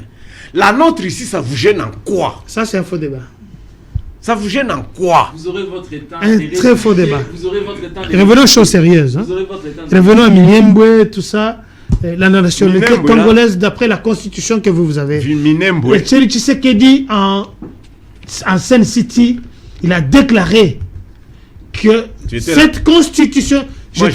[SPEAKER 2] La nôtre ici, ça vous gêne en quoi?
[SPEAKER 3] ça, c'est un faux débat.
[SPEAKER 2] Ça vous gêne en quoi?
[SPEAKER 1] Vous aurez votre temps.
[SPEAKER 3] Un
[SPEAKER 1] de
[SPEAKER 3] très faux
[SPEAKER 1] réfléchir.
[SPEAKER 3] débat.
[SPEAKER 1] Vous aurez votre temps. de
[SPEAKER 3] Revenons aux choses sérieuses. Hein.
[SPEAKER 1] Vous aurez votre temps. de
[SPEAKER 3] Revenons à Minembwe, tout ça. La nationalité
[SPEAKER 2] Minembwe, là.
[SPEAKER 3] congolaise d'après la constitution que vous avez.
[SPEAKER 2] Minembwe.
[SPEAKER 3] Et Thierry Tshisekedi en Seine City, il a déclaré que
[SPEAKER 2] Tu étais
[SPEAKER 3] cette constitution.
[SPEAKER 2] Moi,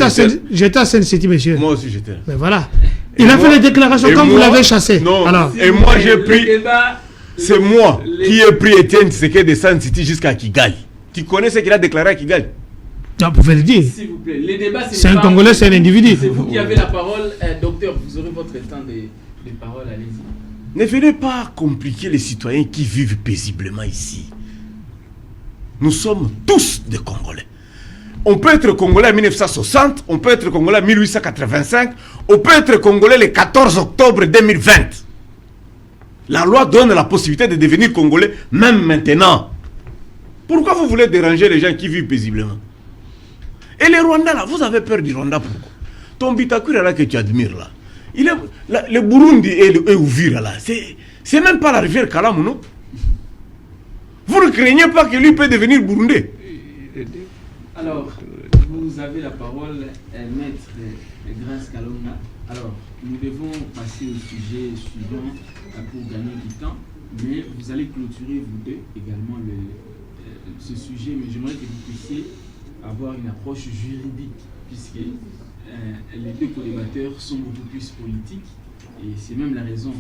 [SPEAKER 3] J'étais à Seine City, monsieur.
[SPEAKER 2] Moi aussi j'étais là.
[SPEAKER 3] Mais voilà.
[SPEAKER 2] Et
[SPEAKER 3] Il a
[SPEAKER 2] moi-
[SPEAKER 3] fait les déclarations
[SPEAKER 2] et
[SPEAKER 3] comme vous
[SPEAKER 2] moi-
[SPEAKER 3] l'avez chassé.
[SPEAKER 2] Non.
[SPEAKER 3] Alors,
[SPEAKER 2] Et moi, j'ai
[SPEAKER 1] Le
[SPEAKER 2] pris-
[SPEAKER 1] débat-
[SPEAKER 2] C'est moi
[SPEAKER 1] les-
[SPEAKER 2] qui ai pris Étienne Tshisekedi de San City jusqu'à Kigali. Tu connais ce qu'il a déclaré à Kigali?
[SPEAKER 3] vous pouvez le dire.
[SPEAKER 1] S'il vous plaît. Les débats,
[SPEAKER 3] C'est
[SPEAKER 1] n'est
[SPEAKER 3] un
[SPEAKER 1] pas-
[SPEAKER 3] Congolais, c'est un individu.
[SPEAKER 1] C'est vous qui avez la parole. Docteur, vous aurez votre temps de parole. Allez-y.
[SPEAKER 2] Ne venez pas compliquer les citoyens qui vivent paisiblement ici. Nous sommes tous des Congolais. On peut être Congolais en 1960, on peut être Congolais en 1885, on peut être Congolais le 14 octobre 2020. La loi donne la possibilité de devenir Congolais même maintenant. Pourquoi vous voulez déranger les gens qui vivent paisiblement? Et les Rwandais là, vous avez peur du Rwanda pourquoi? Ton Bitakura là que tu admires là, le Burundi et Uvira là, c'est même pas la rivière Kalamu, non? Vous ne craignez pas que lui peut devenir burundais?
[SPEAKER 1] Alors, vous avez la parole, maître Grace Kalonga. Alors, nous devons passer au sujet suivant pour gagner du temps, mais vous allez clôturer, vous deux, également ce sujet, mais j'aimerais que vous puissiez avoir une approche juridique, puisque les deux co-débatteurs sont beaucoup plus politiques, et c'est même la raison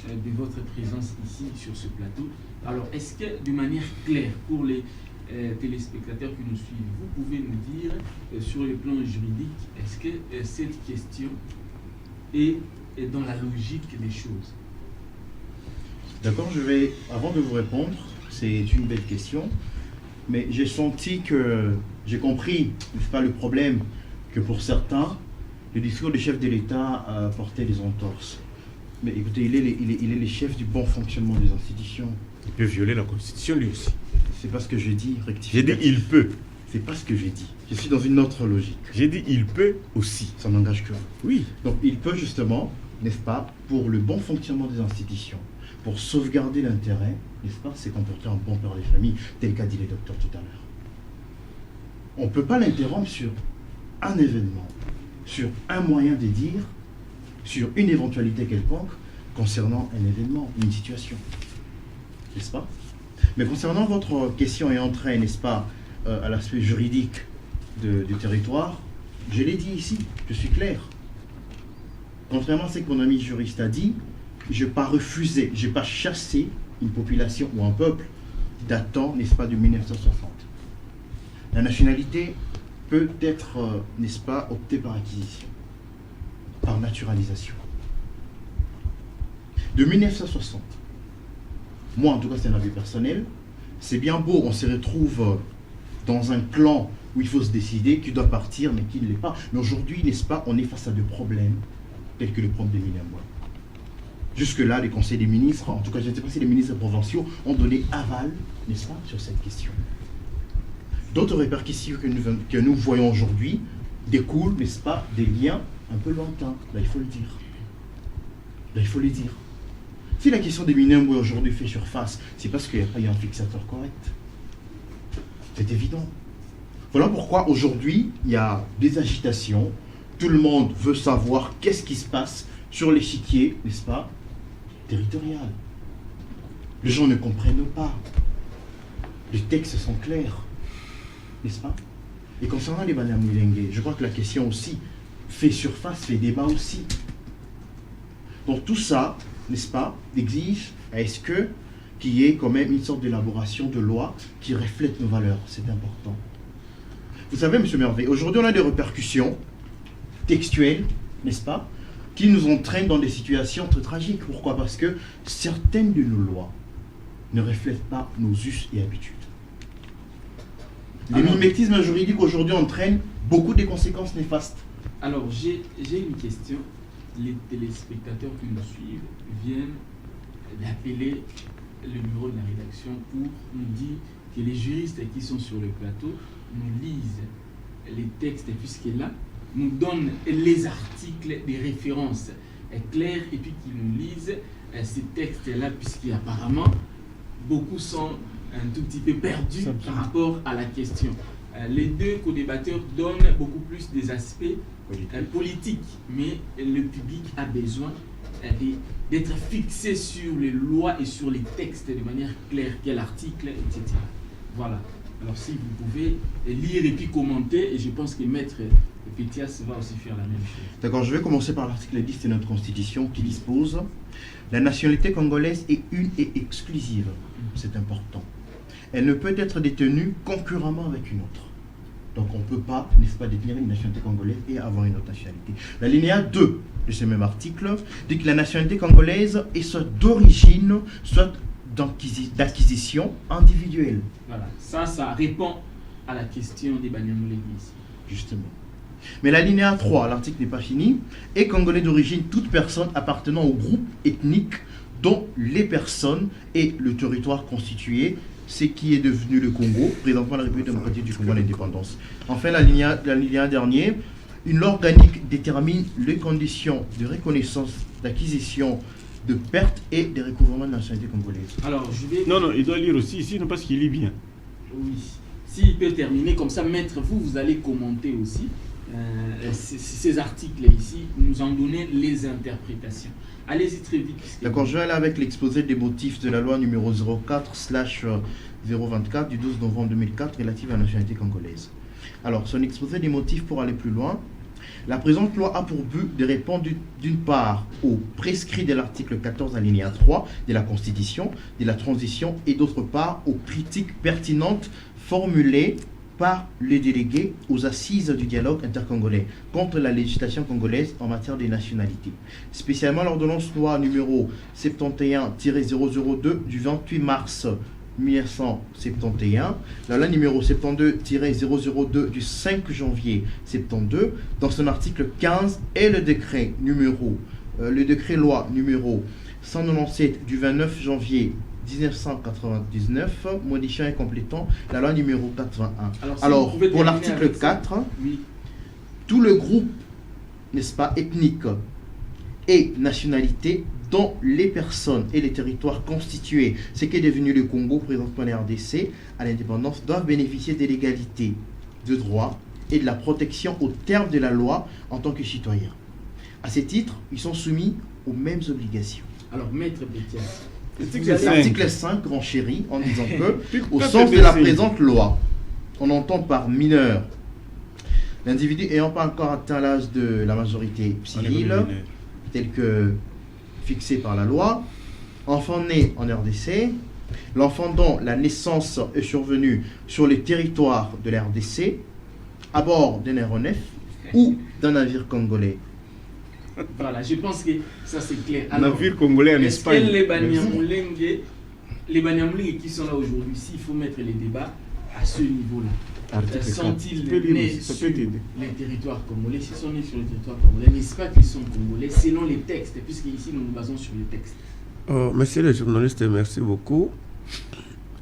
[SPEAKER 1] de votre présence ici sur ce plateau. Alors, est-ce que, de manière claire, pour les téléspectateurs qui nous suivent, vous pouvez nous dire, sur le plan juridique, est-ce que cette question est dans la logique des choses?
[SPEAKER 5] D'accord, avant de vous répondre, c'est une belle question, mais j'ai senti que, j'ai compris, n'est-ce pas, le problème que pour certains, le discours du chef de l'État portait des entorses. Mais écoutez, il est le chef du bon fonctionnement des institutions.
[SPEAKER 2] Il peut violer la Constitution lui aussi.
[SPEAKER 5] C'est pas ce que j'ai dit, rectifier.
[SPEAKER 2] J'ai dit il peut.
[SPEAKER 5] C'est pas ce que j'ai dit. Je suis dans une autre logique.
[SPEAKER 2] J'ai dit il peut aussi.
[SPEAKER 5] Ça n'engage que moi.
[SPEAKER 2] Oui.
[SPEAKER 5] Donc il peut justement, n'est-ce pas, pour le bon fonctionnement des institutions, pour sauvegarder l'intérêt, n'est-ce pas, c'est comporter un bon père de famille, tel qu'a dit le docteur tout à l'heure. On ne peut pas l'interrompre sur un événement, sur un moyen de dire, sur une éventualité quelconque concernant un événement, une situation. N'est-ce pas? Mais concernant votre question et entrée, n'est-ce pas, à l'aspect juridique du territoire, je l'ai dit ici, je suis clair. Contrairement à ce que mon ami juriste a dit, je n'ai pas refusé, je n'ai pas chassé une population ou un peuple datant, n'est-ce pas, de 1960. La nationalité peut être, n'est-ce pas, optée par acquisition, par naturalisation. de 1960. Moi, en tout cas, c'est un avis personnel. C'est bien beau, on se retrouve dans un clan où il faut se décider qui doit partir, mais qui ne l'est pas. Mais aujourd'hui, n'est-ce pas, on est face à des problèmes tels que le problème des Minembwe. Jusque-là, les conseils des ministres, en tout cas, je ne sais pas si les ministres provinciaux ont donné aval, n'est-ce pas, sur cette question. D'autres répercussions que nous voyons aujourd'hui découlent, n'est-ce pas, des liens un peu lointains. Là, il faut le dire. Là, il faut le dire. Si la question des Minembwe aujourd'hui fait surface, c'est parce qu'il n'y a pas eu un fixateur correct. C'est évident. Voilà pourquoi aujourd'hui, il y a des agitations. Tout le monde veut savoir qu'est-ce qui se passe sur l'échiquier, n'est-ce pas, territorial. Les gens ne comprennent pas. Les textes sont clairs, n'est-ce pas? Et concernant les Banyam Mulenge, je crois que la question aussi fait surface, fait débat aussi. Donc tout ça, n'est-ce pas, exige qu'il y ait quand même une sorte d'élaboration de loi qui reflète nos valeurs. C'est important. Vous savez, M. Merveille, aujourd'hui on a des répercussions textuelles, n'est-ce pas, qui nous entraînent dans des situations très tragiques. Pourquoi? Parce que certaines de nos lois ne reflètent pas nos us et habitudes. Les mimétismes juridiques aujourd'hui entraînent beaucoup de conséquences néfastes.
[SPEAKER 1] Alors, j'ai une question. Les téléspectateurs qui nous suivent viennent d'appeler le numéro de la rédaction pour nous dire que les juristes qui sont sur le plateau nous lisent les textes, puisque là, nous donnent les articles, des références claires, et puis qu'ils nous lisent ces textes-là, puisqu'apparemment, beaucoup sont un tout petit peu perdus par rapport à la question. Les deux co-débatteurs donnent beaucoup plus des aspects politiques, mais le public a besoin d'être fixé sur les lois et sur les textes de manière claire, quel article, etc. Voilà. Alors si vous pouvez lire et puis commenter, et je pense que Maître Pétias va aussi faire la même chose.
[SPEAKER 5] D'accord, je vais commencer par l'article 10 de notre Constitution qui dispose « La nationalité congolaise est une et exclusive ». C'est important. Elle ne peut être détenue concurremment avec une autre. Donc on ne peut pas, n'est-ce pas, détenir une nationalité congolaise et avoir une autre nationalité. L'alinéa 2 de ce même article dit que la nationalité congolaise est soit d'origine, soit d'acquisition individuelle.
[SPEAKER 1] Voilà, ça répond à la question des Banyam Mulenge ici.
[SPEAKER 5] Justement. Mais l'alinéa 3, l'article n'est pas fini, est congolais d'origine toute personne appartenant au groupe ethnique dont les personnes et le territoire constitué, ce qui est devenu le Congo, présentement la République démocratique du Congo à l'indépendance. Enfin, l'alinéa dernier, une loi organique détermine les conditions de reconnaissance, d'acquisition, de perte et de recouvrement de la nationalité congolaise.
[SPEAKER 1] Alors, je vais...
[SPEAKER 2] Non, il doit lire aussi ici, non, parce qu'il lit bien.
[SPEAKER 1] Oui. S'il peut terminer, comme ça, Maître, vous allez commenter aussi ces articles ici, nous en donner les interprétations. Allez-y très vite.
[SPEAKER 5] D'accord, je vais aller avec l'exposé des motifs de la loi numéro 04/024 du 12 novembre 2004 relative à la nationalité congolaise. Alors, son exposé des motifs pour aller plus loin. La présente loi a pour but de répondre d'une part aux prescrits de l'article 14 alinéa 3 de la Constitution, de la transition, et d'autre part aux critiques pertinentes formulées par les délégués aux assises du dialogue intercongolais contre la législation congolaise en matière de nationalité. Spécialement l'ordonnance loi numéro 71-002 du 28 mars 1971, la loi numéro 72-002 du 5 janvier 72, dans son article 15, et le décret loi numéro 197 du 29 janvier 1999, modifiant et complétant la loi numéro 81. Alors pour l'article 4,
[SPEAKER 1] oui.
[SPEAKER 5] Tout le groupe, n'est-ce pas, ethnique et nationalité dont les personnes et les territoires constitués, ce qui est devenu le Congo, présentement les RDC, à l'indépendance, doivent bénéficier de l'égalité de droits et de la protection au terme de la loi en tant que citoyens. À ce titre, ils sont soumis aux mêmes obligations.
[SPEAKER 1] Alors, Maître Pétias.
[SPEAKER 5] L'article 5 renchérit en disant que, au sens de la présente loi, on entend par mineur l'individu ayant pas encore atteint l'âge de la majorité civile, tel que fixé par la loi, enfant né en RDC, l'enfant dont la naissance est survenue sur les territoires de la RDC, à bord d'un aéronef ou d'un navire congolais,
[SPEAKER 1] Voilà, je pense que ça c'est clair.
[SPEAKER 2] Navire congolais en
[SPEAKER 1] est-ce
[SPEAKER 2] Espagne.
[SPEAKER 1] que les Banyamulenge qui sont là aujourd'hui, s'il faut mettre les débats à ce niveau-là, sont-ils nés sur les territoires congolais? S'ils sont nés sur les territoires congolais, n'est-ce pas qu'ils sont congolais selon les textes, puisque ici nous nous basons sur les textes?
[SPEAKER 4] Monsieur le journaliste, merci beaucoup.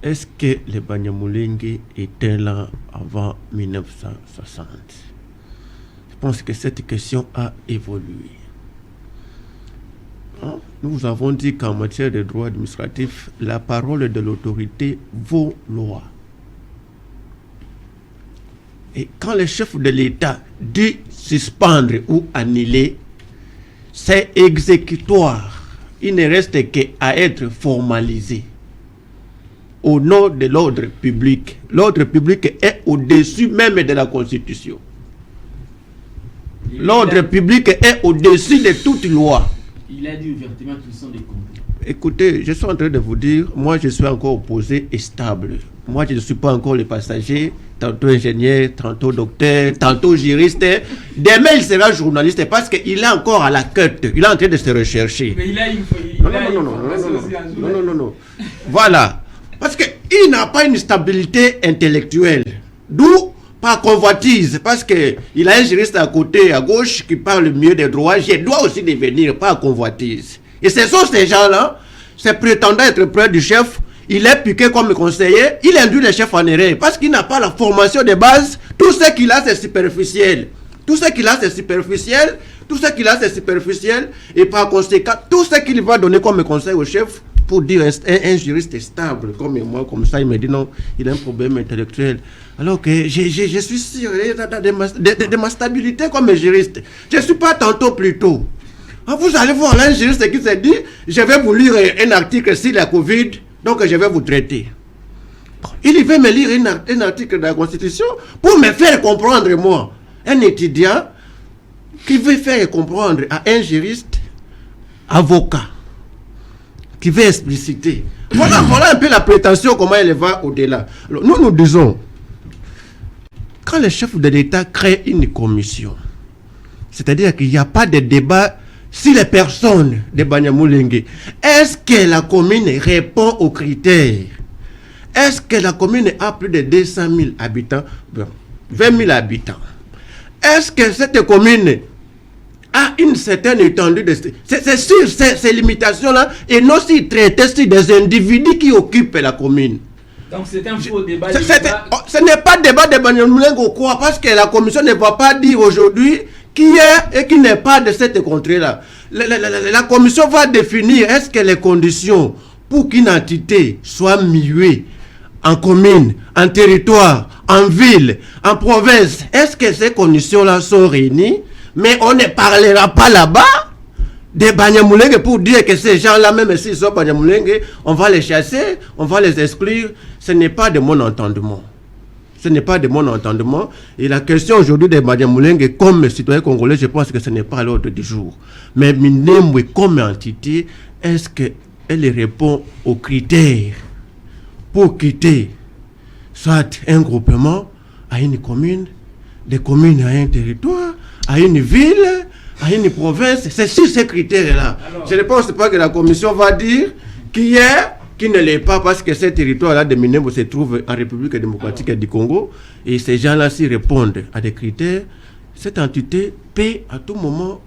[SPEAKER 4] Est-ce que les Banyamulenge étaient là avant 1960? Je pense que cette question a évolué. Nous avons dit qu'en matière de droit administratif, la parole de l'autorité vaut loi. Et quand le chef de l'État dit suspendre ou annuler, c'est exécutoire. Il ne reste qu'à être formalisé au nom de l'ordre public. L'ordre public est au-dessus même de la Constitution. L'ordre public est au-dessus de toute loi.
[SPEAKER 1] Il a dit ouvertement qu'ils sont des complots.
[SPEAKER 4] Écoutez, je suis en train de vous dire, moi je suis encore opposé et stable. Moi je ne suis pas encore le passager, tantôt ingénieur, tantôt docteur, tantôt juriste. Demain il sera journaliste parce qu'il est encore à la quête, il est en train de se rechercher.
[SPEAKER 1] Mais il a une
[SPEAKER 4] non. Voilà. Parce qu'il n'a pas une stabilité intellectuelle. D'où pas convoitise, parce qu'il a un juriste à côté, à gauche, qui parle mieux des droits. Je dois aussi devenir, pas convoitise. Et ce sont ces gens-là, ces prétendants être près du chef, il est piqué comme conseiller, il induit le chef en erreur, parce qu'il n'a pas la formation de base. Tout ce qu'il a, c'est superficiel. Et par conséquent, tout ce qu'il va donner comme conseil au chef, pour dire un juriste stable comme moi, comme ça, il me dit non, il a un problème intellectuel. Alors que je suis sûr de ma stabilité comme juriste. Je ne suis pas tantôt plus tôt. Vous allez voir là, un juriste qui se dit, je vais vous lire un article sur la Covid, donc je vais vous traiter. Il veut me lire un article de la Constitution pour me faire comprendre, moi, un étudiant qui veut faire comprendre à un juriste, avocat, qui veut expliciter. Voilà un peu la prétention, comment elle va au-delà. Alors, nous disons, quand le chef de l'État crée une commission, c'est-à-dire qu'il n'y a pas de débat sur les personnes de Banyamulenge, est-ce que la commune répond aux critères? Est-ce que la commune a plus de 200 000 habitants, 20 000 habitants? Est-ce que cette commune a une certaine étendue de... C'est sur ces limitations-là, et non si traiter sur des individus qui occupent la commune.
[SPEAKER 1] Donc c'est un faux débat.
[SPEAKER 4] Ce n'est pas débat de Banyamulenge ou quoi, parce que la commission ne va pas dire aujourd'hui qui est et qui n'est pas de cette contrée-là. La commission va définir est-ce que les conditions pour qu'une entité soit muée en commune, en territoire, en ville, en province, est-ce que ces conditions-là sont réunies? Mais on ne parlera pas là-bas des Banyamulenge pour dire que ces gens-là, même s'ils sont Banyamulenge, on va les chasser, on va les exclure. Ce n'est pas de mon entendement. Et la question aujourd'hui des Banyamulenge comme citoyens congolais, je pense que ce n'est pas à l'ordre du jour. Mais Minembwe comme entité, est-ce qu'elle répond aux critères pour quitter soit un groupement à une commune, des communes à un territoire, à une ville, à une province? C'est sur ces critères-là. Je ne pense pas que la commission va dire qui ne l'est pas, parce que ces territoires-là de Minembwe se trouvent en République démocratique du Congo, et ces gens-là, s'y répondent à des critères, cette entité peut à tout moment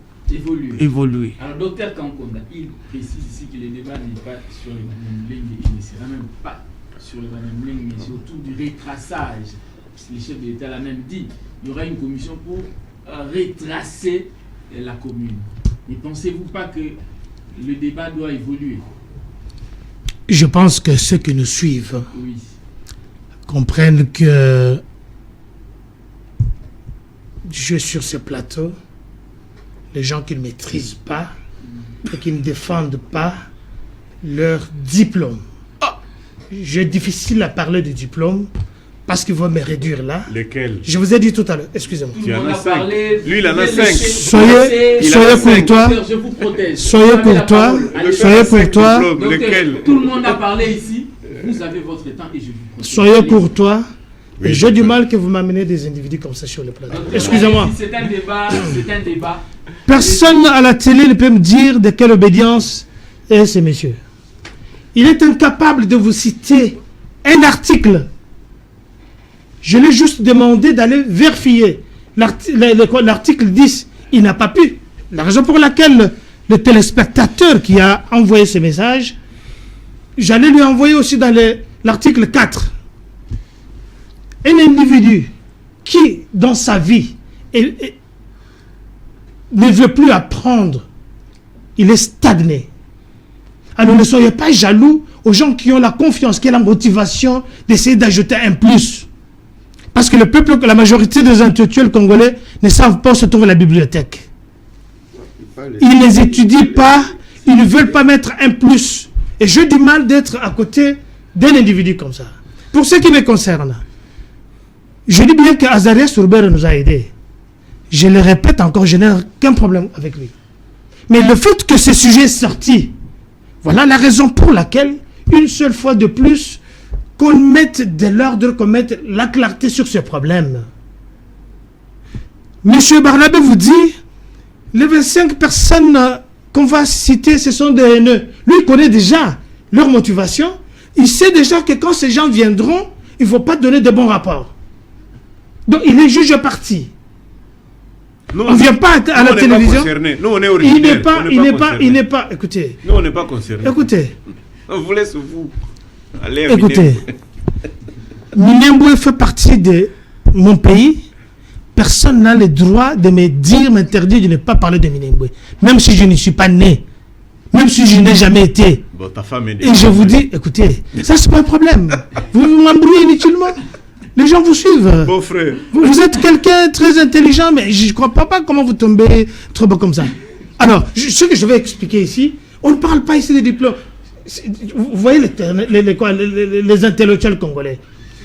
[SPEAKER 4] évoluer.
[SPEAKER 1] Alors, docteur Kankonda, il précise ici que le débat n'est pas sur les Banyamulenge, il ne sera même pas sur les Banyamulenge, mais surtout du retraçage. Le chef de l'État l'a même dit, il y aura une commission pour retracer la commune. Ne pensez-vous pas que le débat doit évoluer?
[SPEAKER 3] Je pense que ceux qui nous suivent comprennent que je suis sur ce plateau, les gens qui ne maîtrisent pas et qui ne défendent pas leur diplôme. C'est difficile à parler de diplôme parce qu'ils vont me réduire là.
[SPEAKER 2] Lesquels?
[SPEAKER 3] Je vous ai dit tout à l'heure, excusez-moi.
[SPEAKER 2] Tu en as 5. Lui, il en a 5.
[SPEAKER 3] Soyez courtois.
[SPEAKER 1] Je vous protège.
[SPEAKER 3] Soyez courtois.
[SPEAKER 2] Lesquels?
[SPEAKER 1] Tout le monde a parlé ici. Vous avez votre temps et je vous protège.
[SPEAKER 3] Soyez courtois. Et j'ai du mal que vous m'amenez des individus comme ça sur le plateau. Excusez-moi.
[SPEAKER 1] C'est un débat.
[SPEAKER 3] Personne à la télé ne peut me dire de quelle obédience est ce monsieur. Il est incapable de vous citer un article. Je l'ai juste demandé d'aller vérifier. L'article 10, il n'a pas pu. La raison pour laquelle le téléspectateur qui a envoyé ce message, j'allais lui envoyer aussi dans l'article 4. Un individu qui, dans sa vie, ne veut plus apprendre, il est stagné. Alors ne soyez pas jaloux aux gens qui ont la confiance, qui ont la motivation d'essayer d'ajouter un plus. Parce que le peuple, la majorité des intellectuels congolais ne savent pas où se trouve la bibliothèque. Ils ne les étudient pas, ils ne veulent pas mettre un plus. Et j'ai du mal d'être à côté d'un individu comme ça. Pour ce qui me concerne, je dis bien que Azarias Sourbert nous a aidés. Je le répète encore, je n'ai aucun problème avec lui. Mais le fait que ce sujet est sorti, voilà la raison pour laquelle, une seule fois de plus, qu'on mette de l'ordre, qu'on mette la clarté sur ce problème. Monsieur Barnabé vous dit, les 25 personnes qu'on va citer, ce sont des haineux. Lui, il connaît déjà leur motivation. Il sait déjà que quand ces gens viendront, il ne faut pas donner de bons rapports. Donc, il est juge parti. On ne vient pas à la télévision.
[SPEAKER 2] Nous, on est originaires.
[SPEAKER 3] Il n'est pas. Écoutez.
[SPEAKER 2] Nous, on n'est pas concernés.
[SPEAKER 3] Écoutez.
[SPEAKER 2] On vous laisse vous. Allez,
[SPEAKER 3] écoutez. Minembwe fait partie de mon pays. Personne n'a le droit de me dire, m'interdire de ne pas parler de Minembwe. Même si je ne suis pas né. Même si je n'ai jamais été.
[SPEAKER 2] Bon, ta femme est née.
[SPEAKER 3] Et je vous dis, écoutez, ça c'est pas un problème. Vous m'embrouillez inutilement. Les gens vous suivent.
[SPEAKER 2] Bon frère.
[SPEAKER 3] Vous êtes quelqu'un très intelligent, mais je ne crois pas comment vous tombez trop bas comme ça. Alors, ce que je vais expliquer ici, on ne parle pas ici des diplômes. Vous voyez les intellectuels congolais.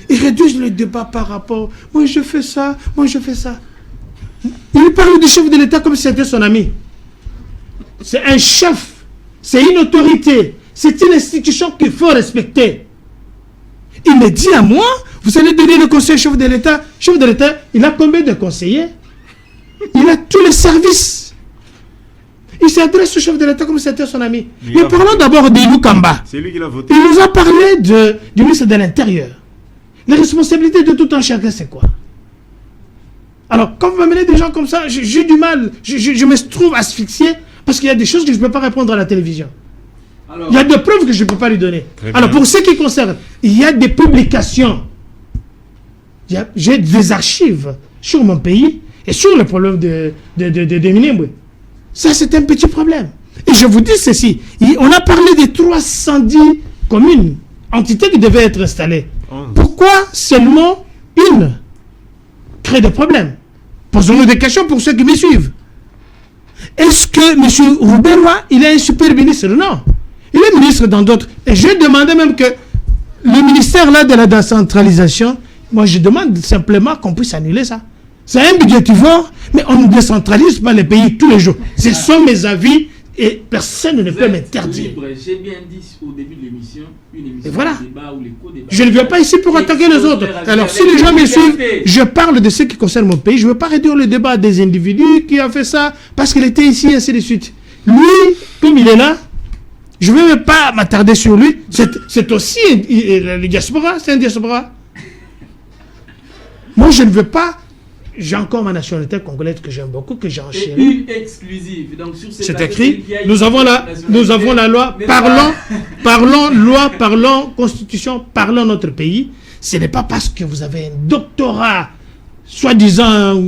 [SPEAKER 3] Ils réduisent le débat par rapport. Moi je fais ça, moi je fais ça. Il parle du chef de l'État comme si c'était son ami. C'est un chef. C'est une autorité. C'est une institution qu'il faut respecter. Il me dit à moi, vous allez donner le conseil au chef de l'État. Chef de l'État, il a combien de conseillers? Il a tous les services. Il s'adresse au chef de l'État comme si c'était son ami. Mais parlons d'abord d'Ilou Kamba.
[SPEAKER 2] C'est lui qui l'a voté.
[SPEAKER 3] Il nous a parlé du ministre de l'Intérieur. Les responsabilités de tout un chacun, c'est quoi? Alors, quand vous m'amenez des gens comme ça, j'ai du mal. Je me trouve asphyxié parce qu'il y a des choses que je ne peux pas répondre à la télévision. Alors, il y a des preuves que je ne peux pas lui donner. Alors, pour ce qui concerne, il y a des publications. J'ai des archives sur mon pays et sur le problème de Minembwe. Ça, c'est un petit problème. Et je vous dis ceci. On a parlé des 310 communes, entités qui devaient être installées. Pourquoi seulement une crée des problèmes? Posons-nous des questions pour ceux qui me suivent. Est-ce que M. Rouberwa, il est un super ministre? Non. Il est ministre dans d'autres. Et je demandais même que le ministère là de la décentralisation, moi je demande simplement qu'on puisse annuler ça. C'est un budgétivore, mais on ne décentralise pas les pays tous les jours. Ce sont mes avis et personne ne peut m'interdire.
[SPEAKER 1] J'ai bien dit au début de l'émission, une émission
[SPEAKER 3] voilà.
[SPEAKER 1] de débat ou les co-débats.
[SPEAKER 3] Je ne viens pas ici pour attaquer les autres. Alors si les gens me suivent, je parle de ce qui concerne mon pays. Je ne veux pas réduire le débat des individus qui ont fait ça parce qu'il était ici et ainsi de suite. Lui, comme il est là, je ne vais même pas m'attarder sur lui. C'est aussi le diaspora, c'est un diaspora. Moi, je ne veux pas. J'ai encore ma nationalité congolaise que j'aime beaucoup, que j'ai enchaînée.
[SPEAKER 1] Et une exclusive. Donc sur
[SPEAKER 3] c'est écrit. Nous avons la loi. Parlons loi, parlons constitution, parlons notre pays. Ce n'est pas parce que vous avez un doctorat, soi-disant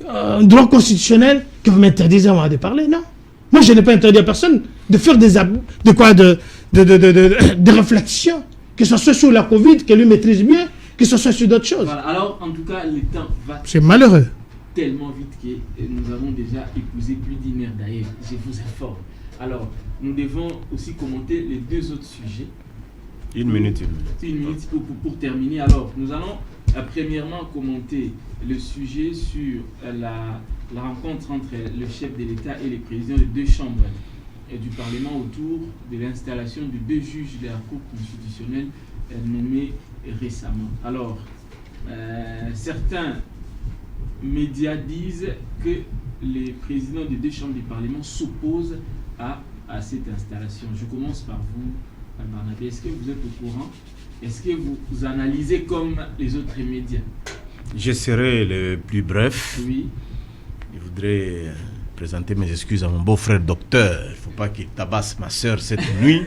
[SPEAKER 3] un droit constitutionnel, que vous m'interdisez à moi de parler. Non. Moi, je n'ai pas interdit à personne de faire des réflexions, que ce soit sur la Covid, que lui maîtrise mieux, que ce soit sur d'autres choses.
[SPEAKER 1] Voilà. Alors, en tout cas, le temps va
[SPEAKER 3] malheureux.
[SPEAKER 1] Tellement vite que nous avons déjà épousé plus d'1 heure d'ailleurs. Je vous informe. Alors, nous devons aussi commenter les deux autres sujets.
[SPEAKER 2] Une minute
[SPEAKER 1] pour terminer. Alors, nous allons premièrement commenter le sujet sur la rencontre entre le chef de l'État et les présidents des deux chambres du Parlement autour de l'installation de deux juges de la Cour constitutionnelle nommés récemment. Alors, Certains médias disent que les présidents des deux chambres du Parlement s'opposent à cette installation. Je commence par vous, Barnabé. Est-ce que vous êtes au courant? Est-ce que vous analysez comme les autres médias?
[SPEAKER 2] Je serai le plus bref.
[SPEAKER 1] Oui.
[SPEAKER 2] Je voudrais présenter mes excuses à mon beau-frère docteur. Il ne faut pas qu'il tabasse ma soeur cette nuit.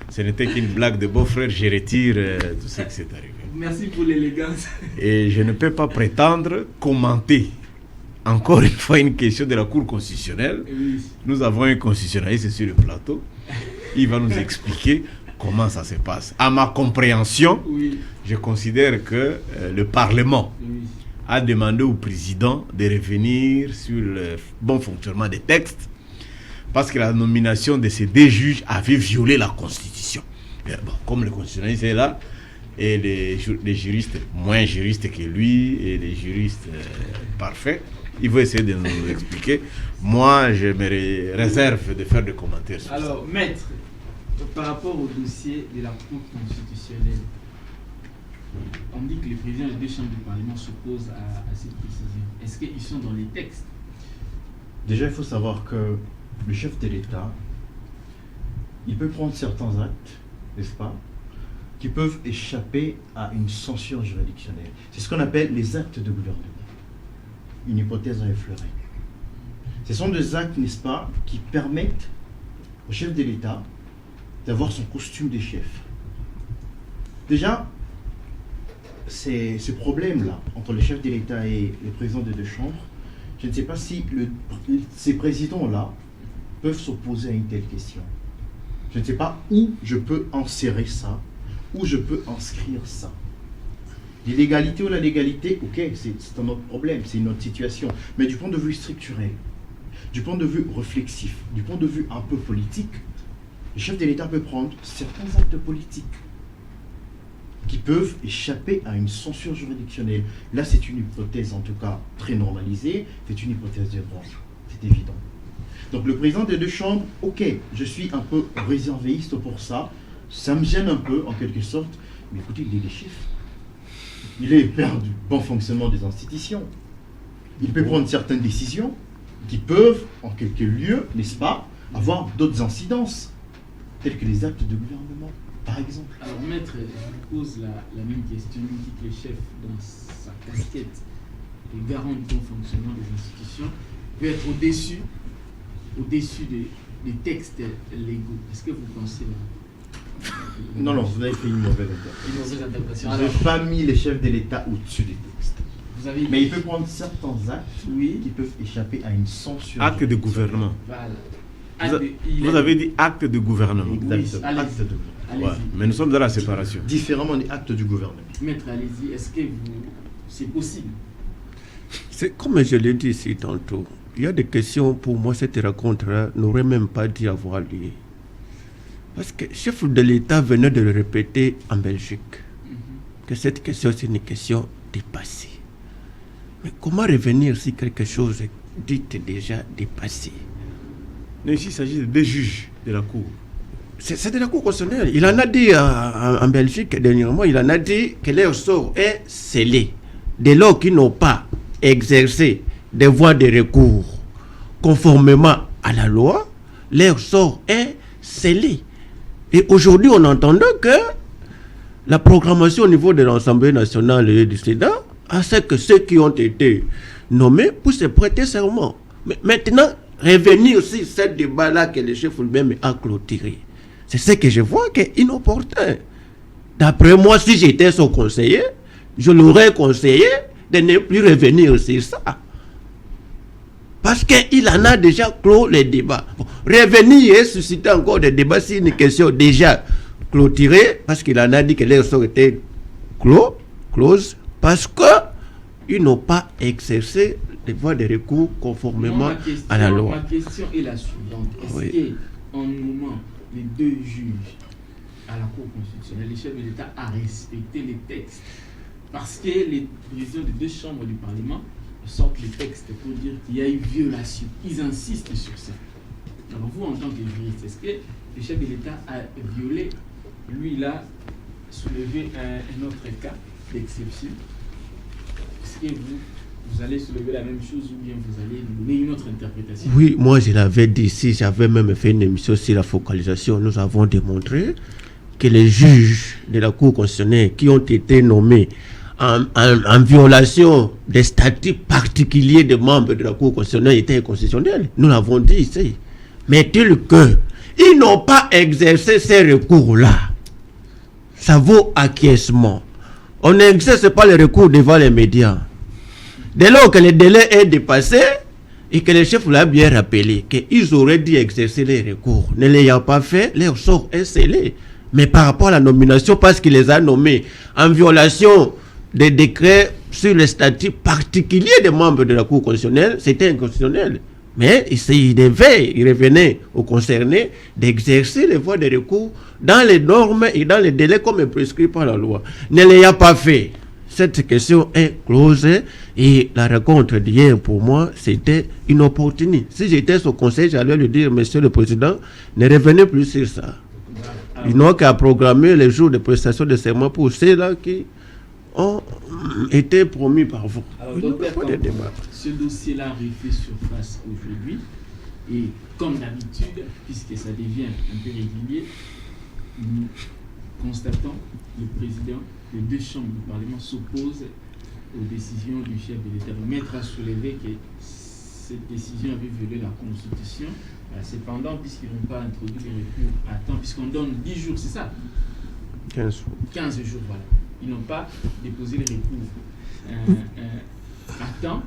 [SPEAKER 2] Ce n'était qu'une blague de beau-frère. Je retire tout ce qui s'est arrivé.
[SPEAKER 1] Merci pour l'élégance.
[SPEAKER 2] Et je ne peux pas prétendre commenter encore une fois une question de la Cour constitutionnelle.
[SPEAKER 1] Oui.
[SPEAKER 2] Nous avons un constitutionnaliste sur le plateau. Il va nous expliquer comment ça se passe. À ma compréhension,
[SPEAKER 1] Oui.
[SPEAKER 2] je considère que le Parlement
[SPEAKER 1] Oui.
[SPEAKER 2] a demandé au président de revenir sur le bon fonctionnement des textes parce que la nomination de ces deux juges avait violé la Constitution. Et bon, comme le constitutionnaliste est là, et les juristes moins juristes que lui, et les juristes parfaits, ils vont essayer de nous expliquer. Moi, je me réserve de faire des commentaires sur ça.
[SPEAKER 1] Alors, maître, par rapport au dossier de la Cour constitutionnelle, on dit que les présidents des deux chambres du Parlement s'opposent à cette décision. Est-ce qu'ils sont dans les textes?
[SPEAKER 5] Déjà, il faut savoir que le chef de l'État, il peut prendre certains actes, n'est-ce pas, qui peuvent échapper à une censure juridictionnelle. C'est ce qu'on appelle les actes de gouvernement. Une hypothèse à effleurer. Ce sont des actes, n'est-ce pas, qui permettent au chef de l'État d'avoir son costume de chef. Déjà, ce problème-là entre le chef de l'État et le président des deux chambres, je ne sais pas si ces présidents-là peuvent s'opposer à une telle question. Je ne sais pas où je peux insérer ça, où je peux inscrire ça. L'illégalité ou la légalité, ok, c'est un autre problème, c'est une autre situation. Mais du point de vue structurel, du point de vue réflexif, du point de vue un peu politique, le chef de l'État peut prendre certains actes politiques qui peuvent échapper à une censure juridictionnelle. Là, c'est une hypothèse, en tout cas, très normalisée, c'est une hypothèse de droit, c'est évident. Donc le président des deux chambres, ok, je suis un peu réservéiste pour ça, ça me gêne un peu, en quelque sorte, mais écoutez, il est le chef. Il est père du bon fonctionnement des institutions. Il peut prendre certaines décisions qui peuvent, en quelques lieux, n'est-ce pas, avoir d'autres incidences, telles que les actes de gouvernement, par exemple.
[SPEAKER 1] Alors, maître, je vous pose la même question. Il dit que le chef, dans sa casquette de garant du bon fonctionnement des institutions, peut être au-dessus des textes légaux. Est-ce que vous pensez là?
[SPEAKER 5] Non, vous avez fait une mauvaise interprétation.
[SPEAKER 1] Une mauvaise interprétation.
[SPEAKER 5] Vous n'avez pas mis les chefs de l'État au-dessus des textes. Mais il peut prendre certains actes qui peuvent échapper à une censure.
[SPEAKER 2] Acte de gouvernement.
[SPEAKER 1] Voilà.
[SPEAKER 2] Vous avez dit acte de gouvernement.
[SPEAKER 5] Exactement.
[SPEAKER 1] Oui,
[SPEAKER 5] Acte de gouvernement.
[SPEAKER 2] Ouais, mais nous sommes dans la séparation.
[SPEAKER 5] Différemment des actes du gouvernement.
[SPEAKER 1] Maître, allez-y. Est-ce que c'est possible?
[SPEAKER 4] C'est comme je l'ai dit ici tantôt. Il y a des questions, pour moi, cette rencontre-là n'aurait même pas dû avoir lieu. Parce que le chef de l'État venait de le répéter en Belgique, que cette question, c'est une question dépassée. Mais comment revenir si quelque chose est dit déjà dépassé?
[SPEAKER 2] Mais ici, il s'agit de deux juges de la Cour.
[SPEAKER 4] C'est de la Cour constitutionnelle. Il en a dit en Belgique dernièrement, il en a dit que leur sort est scellé. Dès lors qu'ils n'ont pas exercé des voies de recours conformément à la loi, leur sort est scellé. Et aujourd'hui, on entend que la programmation au niveau de l'Assemblée nationale et du Sénat a fait que ceux qui ont été nommés puissent prêter serment. Mais maintenant, revenir sur ce débat-là que le chef lui-même a clôturé, c'est ce que je vois qui est inopportun. D'après moi, si j'étais son conseiller, je l'aurais conseillé de ne plus revenir sur ça. Parce qu'il en a déjà clos les débats. Bon, revenir et susciter encore des débats, c'est une question déjà clôturée, parce qu'il en a dit que les sorts étaient close, parce qu'ils n'ont pas exercé les voies de recours conformément à la loi.
[SPEAKER 1] Ma question est la suivante. Est-ce qu'en nommant les deux juges à la Cour constitutionnelle, le chef de l'État a respecté les textes? Parce que les présidents des deux chambres du Parlement sortent les textes pour dire qu'il y a eu violation. Ils insistent sur ça. Alors vous, en tant que juriste, est-ce que le chef de l'État a violé? Lui, il a soulevé un autre cas d'exception Est-ce que vous allez soulever la même chose ou bien vous allez donner une autre interprétation?
[SPEAKER 4] Oui, moi je l'avais dit ici, j'avais même fait une émission sur la focalisation. Nous avons démontré que les juges de la Cour constitutionnelle qui ont été nommés en violation des statuts particuliers des membres de la Cour constitutionnelle étaient inconstitutionnels. Nous l'avons dit ici. Mais tel que ils n'ont pas exercé ces recours-là, ça vaut acquiescement. On n'exerce pas les recours devant les médias. Dès lors que le délai est dépassé et que le chef l'a bien rappelé qu'ils auraient dû exercer les recours, ne l'ayant pas fait, leur sort est scellé. Mais par rapport à la nomination, parce qu'il les a nommés en violation des décrets sur les statuts particuliers des membres de la Cour constitutionnelle, c'était inconstitutionnel. Mais il revenait aux concernés d'exercer les voies de recours dans les normes et dans les délais comme prescrit par la loi. Ne l'ayant pas fait, cette question est close et la rencontre d'hier pour moi c'était inopportune. Si j'étais au conseil, j'allais lui dire, monsieur le président, ne revenez plus sur ça. Ils n'ont qu'à programmer les jours de prestation de serment pour ceux-là qui ont été promis par vous.
[SPEAKER 1] Alors, docteur, ce dossier-là refait surface aujourd'hui et comme d'habitude, puisque ça devient un peu régulier, nous constatons le président des deux chambres du Parlement s'oppose aux décisions du chef de l'État. Le maître a soulevé que cette décision avait violé la Constitution. Cependant, puisqu'ils n'ont pas introduit les recours à temps, puisqu'on donne 10 jours, c'est ça?
[SPEAKER 4] 15 jours.
[SPEAKER 1] 15 jours, voilà. Ils n'ont pas déposé les recours à temps.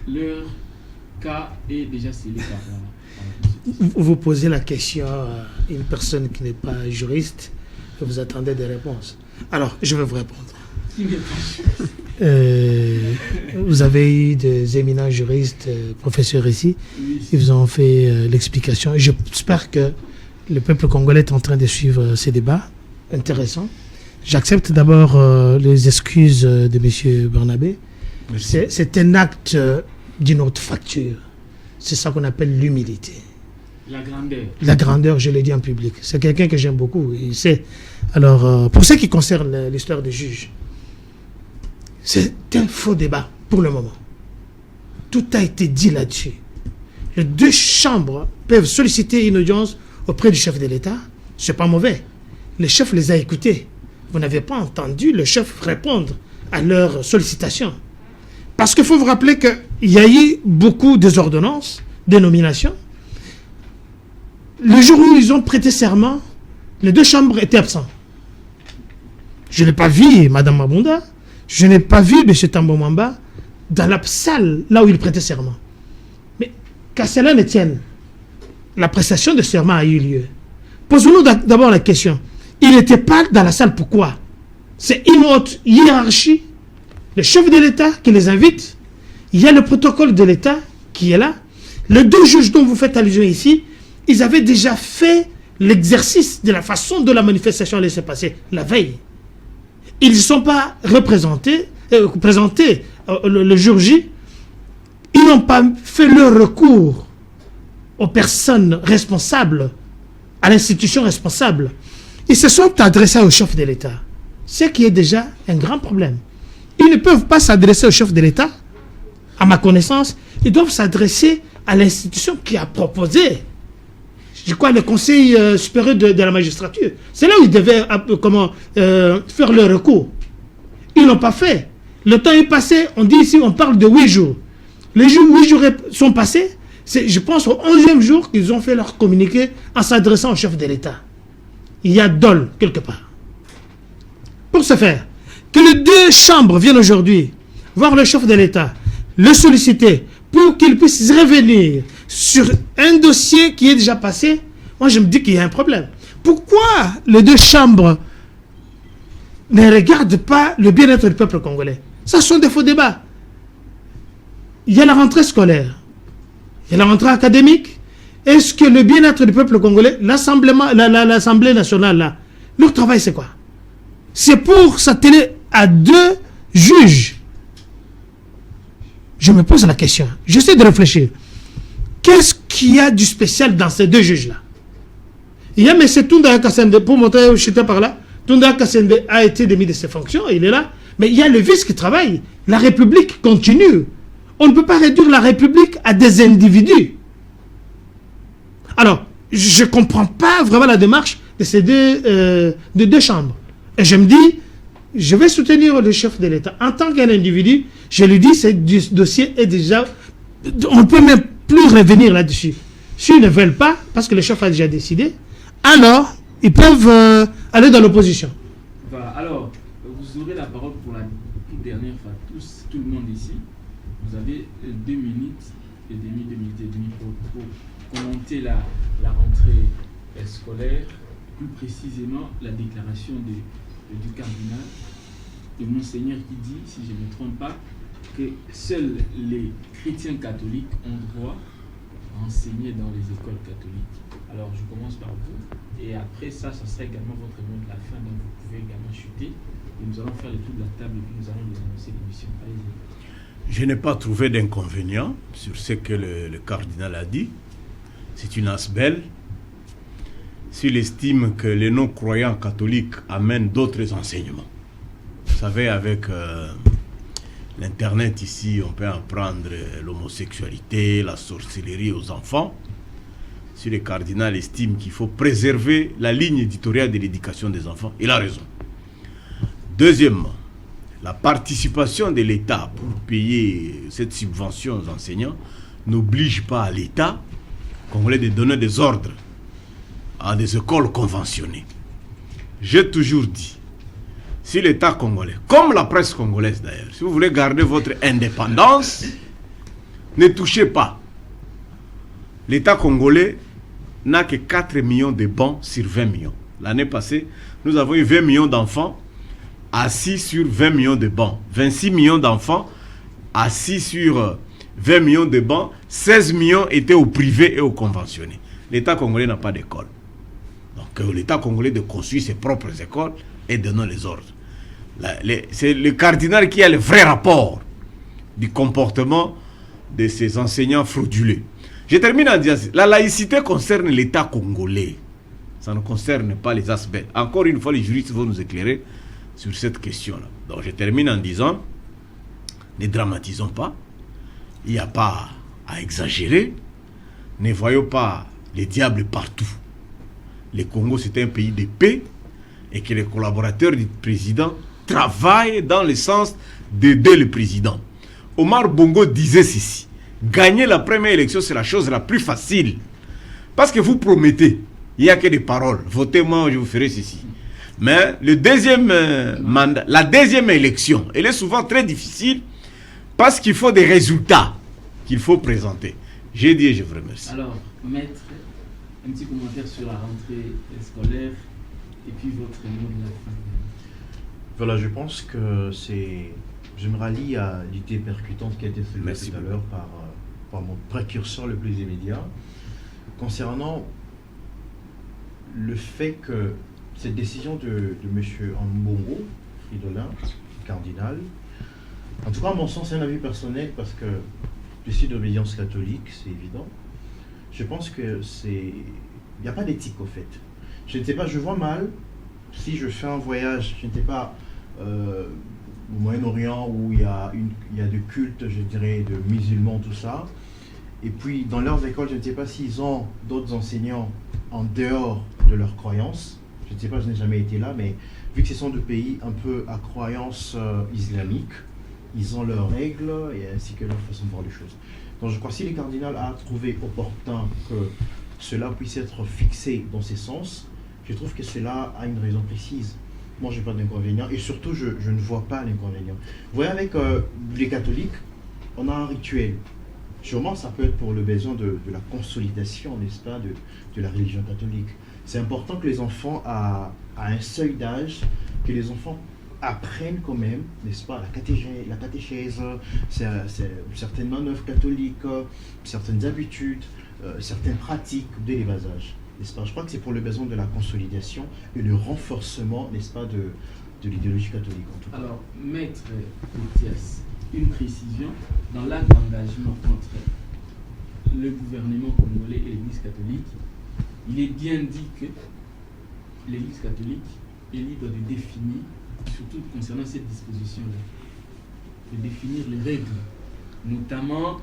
[SPEAKER 1] Leur cas est déjà scellé par la Constitution.
[SPEAKER 3] Vous posez la question à une personne qui n'est pas juriste et vous attendez des réponses. Alors, je vais vous répondre.
[SPEAKER 1] Qui n'est pas juriste?
[SPEAKER 3] Vous avez eu des éminents juristes, professeurs ici.
[SPEAKER 1] Oui.
[SPEAKER 3] Ils vous ont fait l'explication. J'espère que le peuple congolais est en train de suivre ces débats intéressants. J'accepte d'abord les excuses de M. Barnabé. C'est un acte d'une autre facture. C'est ça qu'on appelle l'humilité.
[SPEAKER 1] La grandeur.
[SPEAKER 3] La grandeur, je l'ai dit en public. C'est quelqu'un que j'aime beaucoup. Il sait. Alors, pour ce qui concerne l'histoire des juges, c'est un faux débat pour le moment. Tout a été dit là-dessus. Les deux chambres peuvent solliciter une audience auprès du chef de l'État. C'est pas mauvais. Le chef les a écoutés. Vous n'avez pas entendu le chef répondre à leurs sollicitations. Parce qu'il faut vous rappeler qu'il y a eu beaucoup des ordonnances, des nominations. Le jour où ils ont prêté serment, les deux chambres étaient absents. Je n'ai pas vu Mme Mabunda, je n'ai pas vu M. Tambo Mwamba dans la salle là où il prêtait serment. Mais qu'à cela ne tienne, la prestation de serment a eu lieu. Posons-nous d'abord la question. Il n'était pas dans la salle, pourquoi? C'est une autre hiérarchie. Le chef de l'État qui les invite. Il y a le protocole de l'État qui est là. Les deux juges dont vous faites allusion ici, ils avaient déjà fait l'exercice de la façon dont la manifestation allait se passer la veille. Ils ne sont pas présentés le jour J. Ils n'ont pas fait leur recours aux personnes responsables, à l'institution responsable. Ils se sont adressés au chef de l'État, ce qui est déjà un grand problème. Ils ne peuvent pas s'adresser au chef de l'État, à ma connaissance, ils doivent s'adresser à l'institution qui a proposé, je crois, le Conseil supérieur de la magistrature. C'est là où ils devaient faire leur recours. Ils n'ont pas fait. Le temps est passé, on dit ici, on parle de 8 jours. Les 8 jours sont passés, c'est, je pense, au 11e jour qu'ils ont fait leur communiqué en s'adressant au chef de l'État. Il y a dol quelque part. Pour ce faire, que les deux chambres viennent aujourd'hui voir le chef de l'État, le solliciter pour qu'il puisse revenir sur un dossier qui est déjà passé, moi je me dis qu'il y a un problème. Pourquoi les deux chambres ne regardent pas le bien-être du peuple congolais? Ça sont des faux débats. Il y a la rentrée scolaire, il y a la rentrée académique. Est-ce que le bien-être du peuple congolais, l'Assemblée nationale, là, leur travail c'est quoi? C'est pour s'atteler à deux juges. Je me pose la question. J'essaie de réfléchir. Qu'est-ce qu'il y a du spécial dans ces deux juges-là? Il y a M. Tunda Kassende, pour montrer où j'étais par là. Tunda Kassende a été démis de ses fonctions, il est là. Mais il y a le vice qui travaille. La République continue. On ne peut pas réduire la République à des individus. Alors, je ne comprends pas vraiment la démarche de ces deux chambres. Et je me dis, je vais soutenir le chef de l'État. En tant qu'un individu, je lui dis, ce dossier est déjà... On ne peut même plus revenir là-dessus. S'ils ne veulent pas, parce que le chef a déjà décidé, alors, ils peuvent aller dans l'opposition.
[SPEAKER 1] Voilà, alors, vous aurez la parole pour la toute dernière fois, tout le monde ici. Vous avez 2 minutes et demie pour commenter la rentrée scolaire, plus précisément la déclaration du cardinal, de Monseigneur qui dit, si je ne me trompe pas, que seuls les chrétiens catholiques ont droit à enseigner dans les écoles catholiques. Alors je commence par vous, et après ça sera également votre mot de la fin, donc vous pouvez également chuter, et nous allons faire le tour de la table, et puis nous allons vous annoncer l'émission. Allez-y.
[SPEAKER 2] Je n'ai pas trouvé d'inconvénient sur ce que le cardinal a dit. C'est une asbelle. S'il estime que les non-croyants catholiques amènent d'autres enseignements. Vous savez, avec l'Internet ici, on peut apprendre l'homosexualité, la sorcellerie aux enfants. Si le cardinal estime qu'il faut préserver la ligne éditoriale de l'éducation des enfants, il a raison. Deuxièmement, la participation de l'État pour payer cette subvention aux enseignants n'oblige pas l'État congolais de donner des ordres à des écoles conventionnées. J'ai toujours dit, si l'État congolais, comme la presse congolaise d'ailleurs, si vous voulez garder votre indépendance, ne touchez pas. L'État congolais n'a que 4 millions de bancs sur 20 millions. L'année passée, nous avons eu 20 millions d'enfants assis sur 20 millions de bancs. 26 millions d'enfants assis sur 20 millions de bancs. 16 millions étaient au privé et au conventionné. L'État congolais n'a pas d'école. Donc l'État congolais de construire ses propres écoles et donner les ordres. C'est le cardinal qui a le vrai rapport du comportement de ces enseignants frauduleux. Je termine en disant, la laïcité concerne l'État congolais. Ça ne concerne pas les aspects. Encore une fois, les juristes vont nous éclairer sur cette question-là. Donc je termine en disant, ne dramatisons pas. Il n'y a pas à exagérer. Ne voyons pas les diables partout. Le Congo, c'est un pays de paix et que les collaborateurs du président travaillent dans le sens d'aider le président. Omar Bongo disait ceci. Gagner la première élection, c'est la chose la plus facile. Parce que vous promettez, il n'y a que des paroles. Votez-moi, je vous ferai ceci. Mais le deuxième mandat, la deuxième élection, elle est souvent très difficile parce qu'il faut des résultats qu'il faut présenter. J'ai dit et je vous remercie.
[SPEAKER 1] Alors, maître, un petit commentaire sur la rentrée scolaire et puis votre mot de la fin.
[SPEAKER 5] Voilà, je pense que c'est... Je me rallie à l'idée percutante qui a été soulevée tout à l'heure par mon précurseur le plus immédiat concernant le fait que cette décision de M. Mbongo, Fridolin, cardinal, en tout cas à mon sens c'est un avis personnel parce que je suis d'obédience catholique, c'est évident. Je pense que c'est... Il n'y a pas d'éthique au fait. Je ne sais pas, je vois mal si je fais un voyage, je ne sais pas, au Moyen-Orient où il y a des cultes, je dirais, de musulmans, tout ça. Et puis dans leurs écoles, je ne sais pas s'ils ont d'autres enseignants en dehors de leurs croyances. Je ne sais pas, je n'ai jamais été là, mais vu que ce sont deux pays un peu à croyance islamique, ils ont leurs règles et ainsi que leur façon de voir les choses. Donc je crois que si le cardinal a trouvé opportun que cela puisse être fixé dans ces sens, je trouve que cela a une raison précise. Moi, je n'ai pas d'inconvénient et surtout, je ne vois pas l'inconvénient. Vous voyez, avec les catholiques, on a un rituel. Sûrement, ça peut être pour le besoin de la consolidation, n'est-ce pas, de la religion catholique. C'est important que les enfants, à un seuil d'âge, que les enfants apprennent quand même, n'est-ce pas, la catéchèse, certaines manœuvres catholiques, certaines habitudes, certaines pratiques dès les bas âges. N'est-ce pas? Je crois que c'est pour le besoin de la consolidation et le renforcement, n'est-ce pas, de l'idéologie catholique en tout cas.
[SPEAKER 1] Alors, maître Mathias, une précision dans l'acte d'engagement entre le gouvernement congolais et l'Église catholique, il est bien dit que l'Église catholique est libre de définir surtout concernant cette disposition-là, de définir les règles, notamment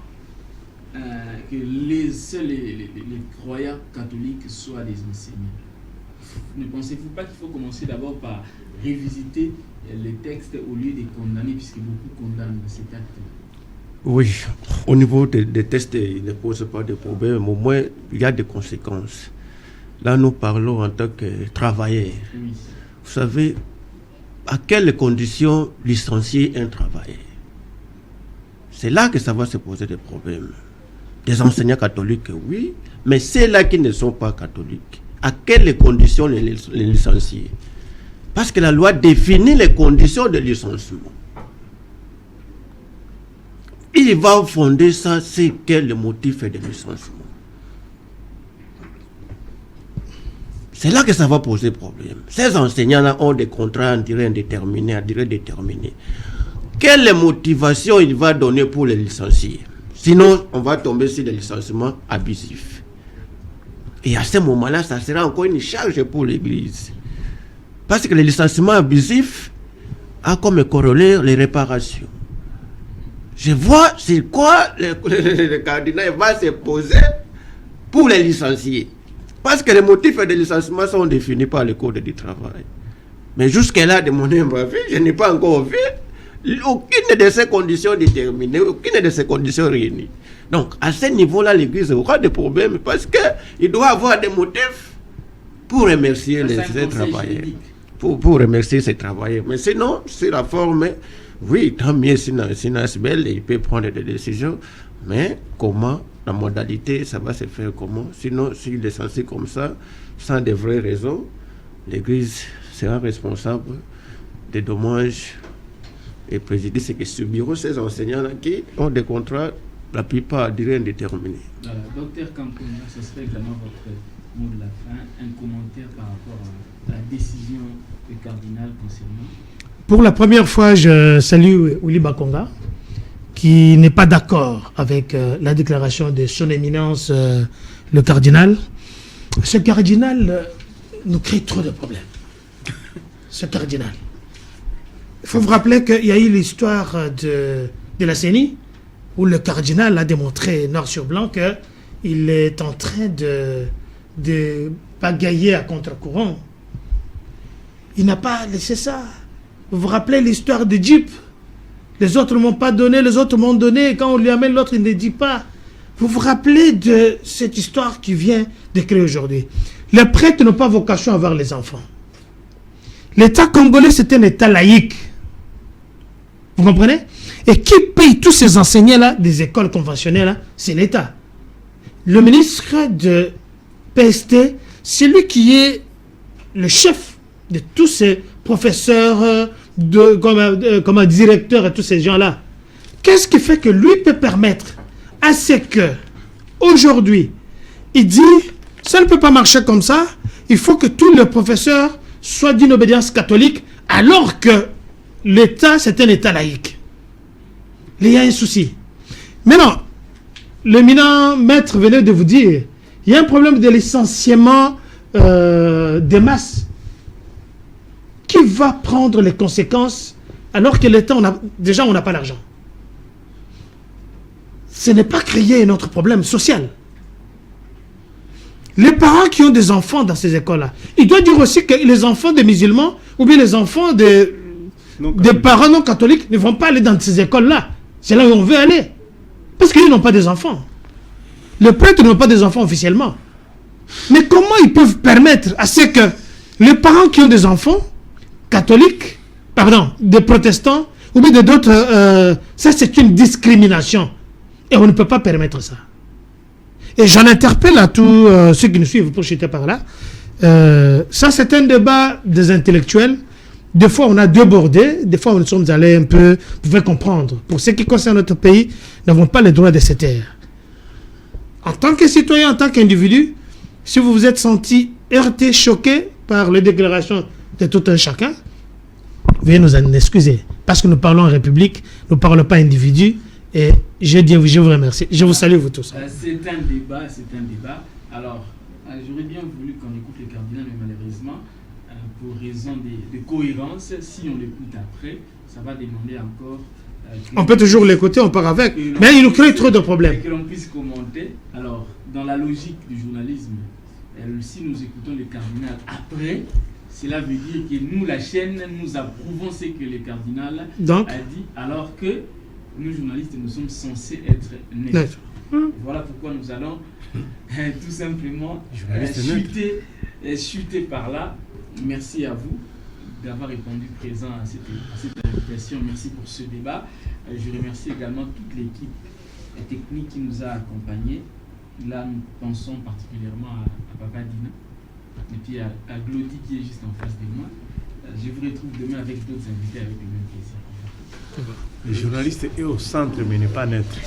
[SPEAKER 1] que seuls les croyants catholiques soient des enseignants. Ne pensez-vous pas qu'il faut commencer d'abord par révisiter les textes au lieu de condamner, puisque beaucoup condamnent cet acte-là?
[SPEAKER 4] Oui, au niveau des tests, il ne pose pas de problème. Au moins, il y a des conséquences. Là, nous parlons en tant que travailleurs.
[SPEAKER 1] Oui.
[SPEAKER 4] Vous savez, à quelles conditions licencier un travailleur? C'est là que ça va se poser des problèmes. Des enseignants catholiques, oui, mais ceux-là qui ne sont pas catholiques, à quelles conditions les licencier? Parce que la loi définit les conditions de licenciement. Il va fonder ça sur quel motif de licenciement. C'est là que ça va poser problème. Ces enseignants-là ont des contrats en durée indéterminée, à durée déterminée. Quelle motivation il va donner pour les licencier? Sinon, on va tomber sur des licenciements abusifs. Et à ce moment-là, ça sera encore une charge pour l'Église. Parce que le licenciement abusif a comme corollaire les réparations. Je vois c'est quoi le cardinal va se poser pour les licencier. Parce que les motifs de licenciement sont définis par le Code du travail. Mais jusque-là, de mon humble avis, je n'ai pas encore vu aucune de ces conditions déterminées, aucune de ces conditions réunies. Donc, à ce niveau-là, l'Église aura des problèmes parce qu'il doit avoir des motifs pour remercier ces travailleurs. Pour remercier ces travailleurs. Mais sinon, c'est la forme. Oui, tant mieux si Nasbel, il peut prendre des décisions, mais comment, la modalité, ça va se faire comment? Sinon, s'il est censé comme ça, sans de vraies raisons, l'Église sera responsable des dommages et préjudices que subiront ces enseignants-là qui ont des contrats, la plupart à durée indéterminée.
[SPEAKER 1] Voilà, docteur Kankona, ce serait également votre mot de la fin, un commentaire par rapport à la décision du cardinal concernant.
[SPEAKER 3] Pour la première fois, je salue Willy Bakonga, qui n'est pas d'accord avec la déclaration de son éminence, le cardinal. Ce cardinal nous crée trop de problèmes. Ce cardinal. Il faut vous rappeler qu'il y a eu l'histoire de la CENI, où le cardinal a démontré noir sur blanc qu'il est en train de bagailler à contre-courant. Il n'a pas laissé ça. Vous vous rappelez l'histoire de Jeep? Les autres ne m'ont pas donné, les autres m'ont donné. Et quand on lui amène l'autre, il ne dit pas. Vous vous rappelez de cette histoire qui vient de créer aujourd'hui? Les prêtres n'ont pas vocation à avoir les enfants. L'État congolais, c'est un État laïque. Vous comprenez? Et qui paye tous ces enseignants-là des écoles conventionnelles? C'est l'État. Le ministre de PST, c'est lui qui est le chef de tous ces professeurs, comme directeur et tous ces gens-là. Qu'est-ce qui fait que lui peut permettre à ce que, aujourd'hui, il dit, ça ne peut pas marcher comme ça, il faut que tous les professeurs soient d'une obédience catholique, alors que l'État, c'est un État laïque. Il y a un souci. Maintenant, l'éminent maître venait de vous dire, il y a un problème de licenciement des masses. Qui va prendre les conséquences alors que l'État, on n'a pas l'argent? Ce n'est pas créer un autre problème social. Les parents qui ont des enfants dans ces écoles-là, ils doivent dire aussi que les enfants des musulmans ou bien les enfants des parents non catholiques ne vont pas aller dans ces écoles-là. C'est là où on veut aller. Parce qu'ils n'ont pas des enfants. Les prêtres n'ont pas des enfants officiellement. Mais comment ils peuvent permettre à ce que les parents qui ont des enfants catholiques, des protestants, ou bien d'autres, ça c'est une discrimination. Et on ne peut pas permettre ça. Et j'en interpelle à tous ceux qui nous suivent pour chuter par là. Ça c'est un débat des intellectuels. Des fois on a débordé, des fois nous sommes allés un peu, vous pouvez comprendre. Pour ce qui concerne notre pays, nous n'avons pas le droit de se taire. En tant que citoyen, en tant qu'individu, si vous vous êtes senti heurté, choqué par les déclarations de tout un chacun, veuillez nous en excuser. Parce que nous parlons en République, nous ne parlons pas individu. Et je vous remercie. Je vous salue, vous tous.
[SPEAKER 1] C'est un débat, c'est un débat. Alors, j'aurais bien voulu qu'on écoute le cardinal, mais malheureusement, pour raison de cohérence. Si on l'écoute après, ça va demander encore...
[SPEAKER 3] On peut toujours l'écouter, on part avec. Mais il nous crée trop de problèmes.
[SPEAKER 1] Que l'on puisse commenter. Alors, dans la logique du journalisme, si nous écoutons le cardinal après, cela veut dire que nous, la chaîne, nous approuvons ce que le cardinal a dit, alors que nous, journalistes, nous sommes censés être neutres. Voilà pourquoi nous allons tout simplement chuter par là. Merci à vous d'avoir répondu présent à cette invitation. Merci pour ce débat. Je remercie également toute l'équipe technique qui nous a accompagnés. Là, nous pensons particulièrement à Papa Dina et puis à Glody qui est juste en face de moi. Je vous retrouve demain avec d'autres invités avec le même plaisir.
[SPEAKER 2] Le journaliste est au centre mais n'est pas neutre.